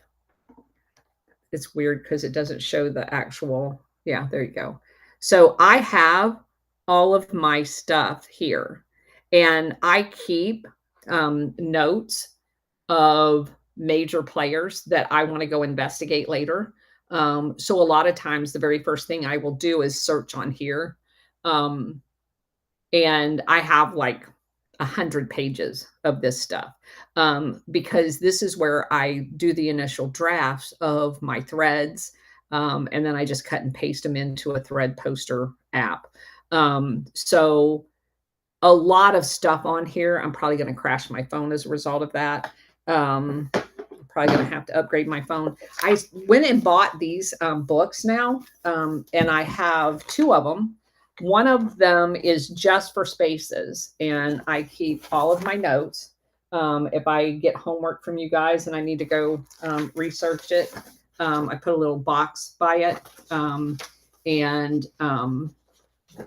it's weird because it doesn't show the actual, yeah, there you go. So I have all of my stuff here, and I keep notes of major players that I want to go investigate later. So a lot of times the very first thing I will do is search on here. And I have like 100 pages of this stuff because this is where I do the initial drafts of my threads. And then I just cut and paste them into a thread poster app. So a lot of stuff on here. I'm probably going to crash my phone as a result of that. Probably going to have to upgrade my phone. I went and bought these books now, and I have 2 of them. One of them is just for spaces, and I keep all of my notes. If I get homework from you guys and I need to go research it, I put a little box by it, and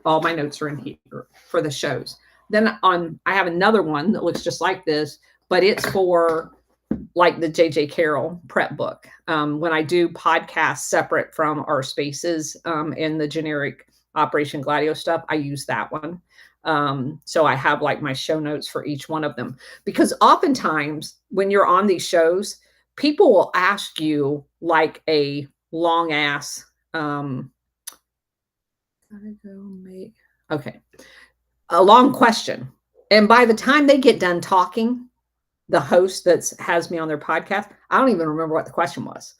all my notes are in here for the shows. Then I have another one that looks just like this, but it's for like the J.J. Carroll prep book. When I do podcasts separate from our spaces and the generic Operation Gladio stuff, I use that one. So I have like my show notes for each one of them, because oftentimes when you're on these shows, people will ask you like a long ass, a long question. And by the time they get done talking, the host that has me on their podcast, I don't even remember what the question was.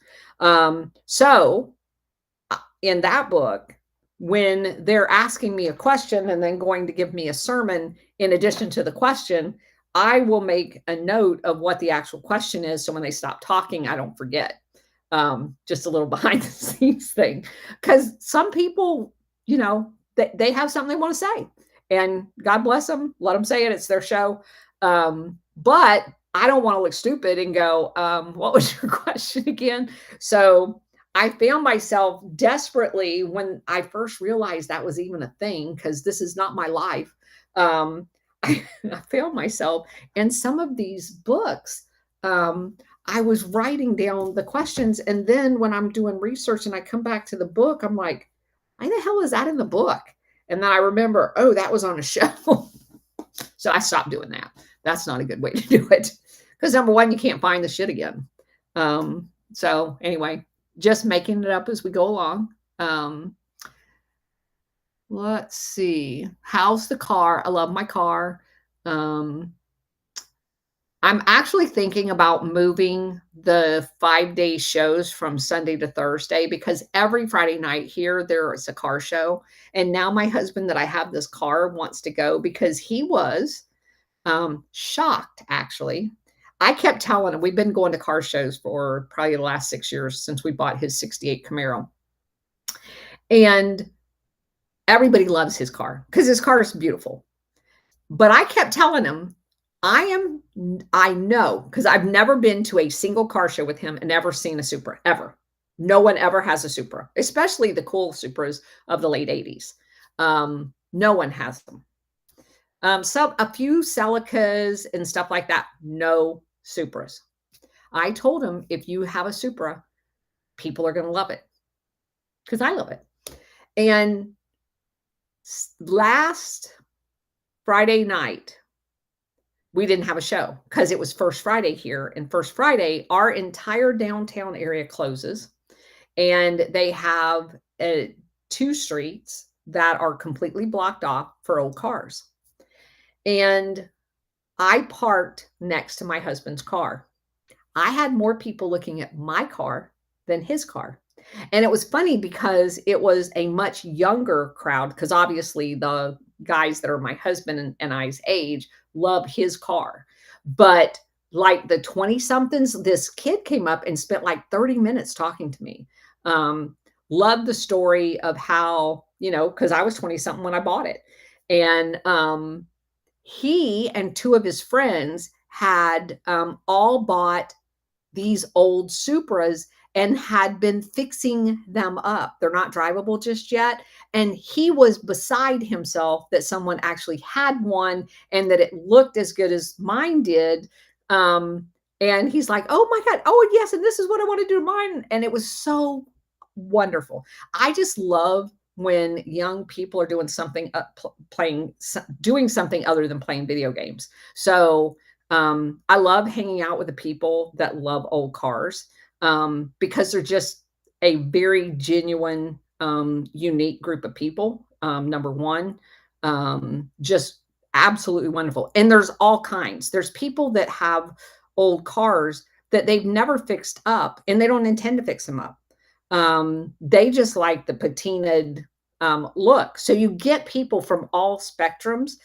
So in that book, when they're asking me a question and then going to give me a sermon in addition to the question, I will make a note of what the actual question is. So when they stop talking, I don't forget. Just a little behind the scenes thing. Because some people, you know, they have something they want to say. And God bless them. Let them say it. It's their show. But I don't want to look stupid and go, what was your question again? So I found myself desperately, when I first realized that was even a thing, because this is not my life. I found myself in some of these books. I was writing down the questions. And then when I'm doing research and I come back to the book, I'm like, why the hell is that in the book? And then I remember, oh, that was on a show. So I stopped doing that. That's not a good way to do it. Because number one, you can't find the shit again. So anyway, just making it up as we go along. Let's see. How's the car? I love my car. I'm actually thinking about moving the 5-day shows from Sunday to Thursday, because every Friday night here, there is a car show. And now my husband that I have this car wants to go, because he was shocked, actually. I kept telling him, we've been going to car shows for probably the last 6 years since we bought his 68 Camaro. And everybody loves his car because his car is beautiful. But I kept telling him, I know, because I've never been to a single car show with him and ever seen a Supra, ever. No one ever has a Supra, especially the cool Supras of the late 80s. No one has them. So a few Celicas and stuff like that. No Supras. I told him, if you have a Supra, people are going to love it, because I love it. And last Friday night, we didn't have a show because it was First Friday here. And First Friday, our entire downtown area closes, and they have 2 streets that are completely blocked off for old cars. And I parked next to my husband's car. I had more people looking at my car than his car. And it was funny because it was a much younger crowd, because obviously the guys that are my husband and I's age love his car. But like the 20 somethings, this kid came up and spent like 30 minutes talking to me. Loved the story of how, because I was 20 something when I bought it. And he and two of his friends had all bought these old Supras and had been fixing them up. They're not drivable just yet. And he was beside himself that someone actually had one and that it looked as good as mine did. And he's like, oh my God, oh yes, and this is what I want to do to mine. And it was so wonderful. I just love when young people are doing something, doing something other than playing video games. So I love hanging out with the people that love old cars because they're just a very genuine, unique group of people. Number one, just absolutely wonderful. And there's all kinds. There's people that have old cars that they've never fixed up and they don't intend to fix them up. They just like the patinaed look. So you get people from all spectrums.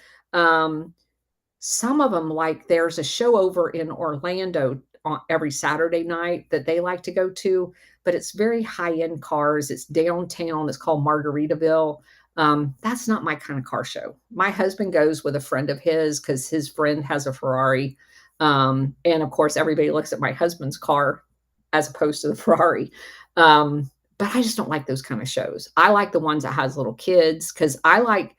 Some of them, like there's a show over in Orlando every Saturday night that they like to go to, but it's very high-end cars. It's downtown. It's called Margaritaville. That's not my kind of car show. My husband goes with a friend of his because his friend has a Ferrari. And of course, everybody looks at my husband's car as opposed to the Ferrari. But I just don't like those kind of shows. I like the ones that has little kids because I like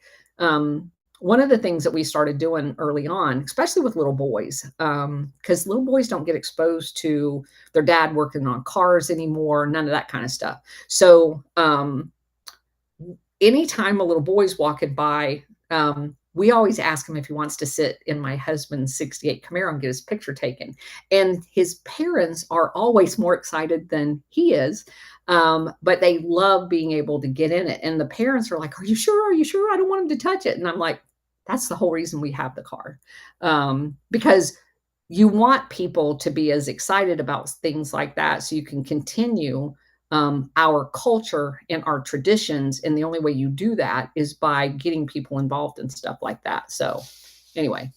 one of the things that we started doing early on, especially with little boys, because little boys don't get exposed to their dad working on cars anymore, none of that kind of stuff. So anytime a little boy's walking by, we always ask him if he wants to sit in my husband's 68 Camaro and get his picture taken. And his parents are always more excited than he is. But they love being able to get in it. And the parents are like, are you sure? Are you sure? I don't want him to touch it. And I'm like, that's the whole reason we have the car. Because you want people to be as excited about things like that so you can continue our culture and our traditions. And the only way you do that is by getting people involved in stuff like that. So anyway,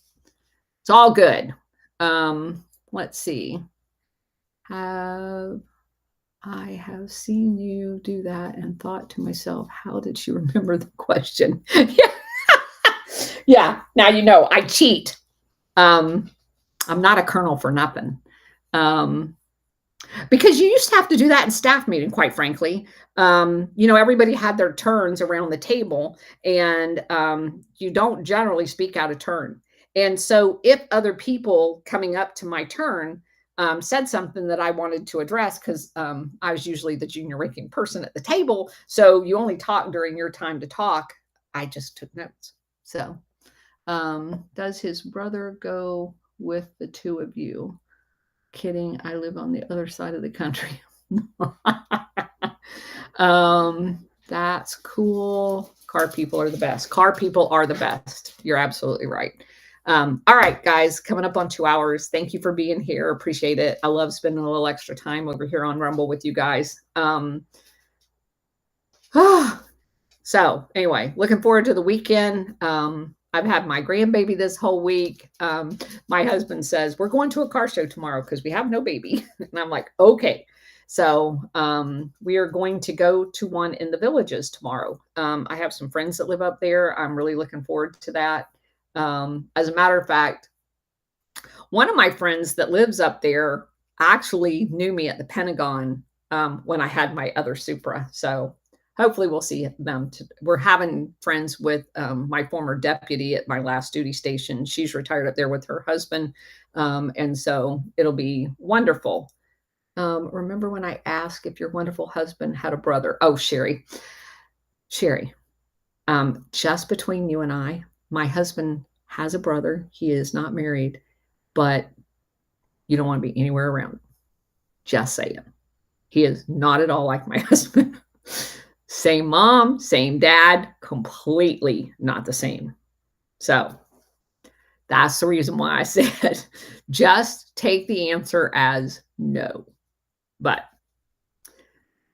it's all good. Let's see. I have seen you do that and thought to myself, how did she remember the question? Yeah. Now, I cheat. I'm not a colonel for nothing. Because you used to have to do that in staff meeting, quite frankly. Everybody had their turns around the table and you don't generally speak out of turn. And so if other people coming up to my turn said something that I wanted to address, because I was usually the junior ranking person at the table, so you only talk during your time to talk, I just took notes. So does his brother go with the two of you? Kidding, I live on the other side of the country. That's cool. Car people are the best. Car people are the best. You're absolutely right. All right, guys, coming up on 2 hours. Thank you for being here. Appreciate it. I love spending a little extra time over here on Rumble with you guys. So anyway, looking forward to the weekend. I've had my grandbaby this whole week. My husband says, we're going to a car show tomorrow because we have no baby. And I'm like, okay. So we are going to go to one in the Villages tomorrow. I have some friends that live up there. I'm really looking forward to that. As a matter of fact, one of my friends that lives up there actually knew me at the Pentagon when I had my other Supra. So hopefully we'll see them. We're having friends with my former deputy at my last duty station. She's retired up there with her husband. And so it'll be wonderful. Remember when I asked if your wonderful husband had a brother? Oh, Sherry, just between you and I, my husband has a brother. He is not married, but you don't want to be anywhere around him. Just saying. He is not at all like my husband. Same mom, same dad, completely not the same. So that's the reason why I said just take the answer as no. But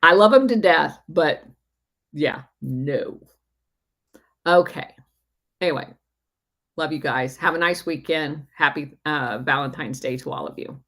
I love him to death, but yeah, no. Okay. Anyway, love you guys. Have a nice weekend. Happy Valentine's Day to all of you.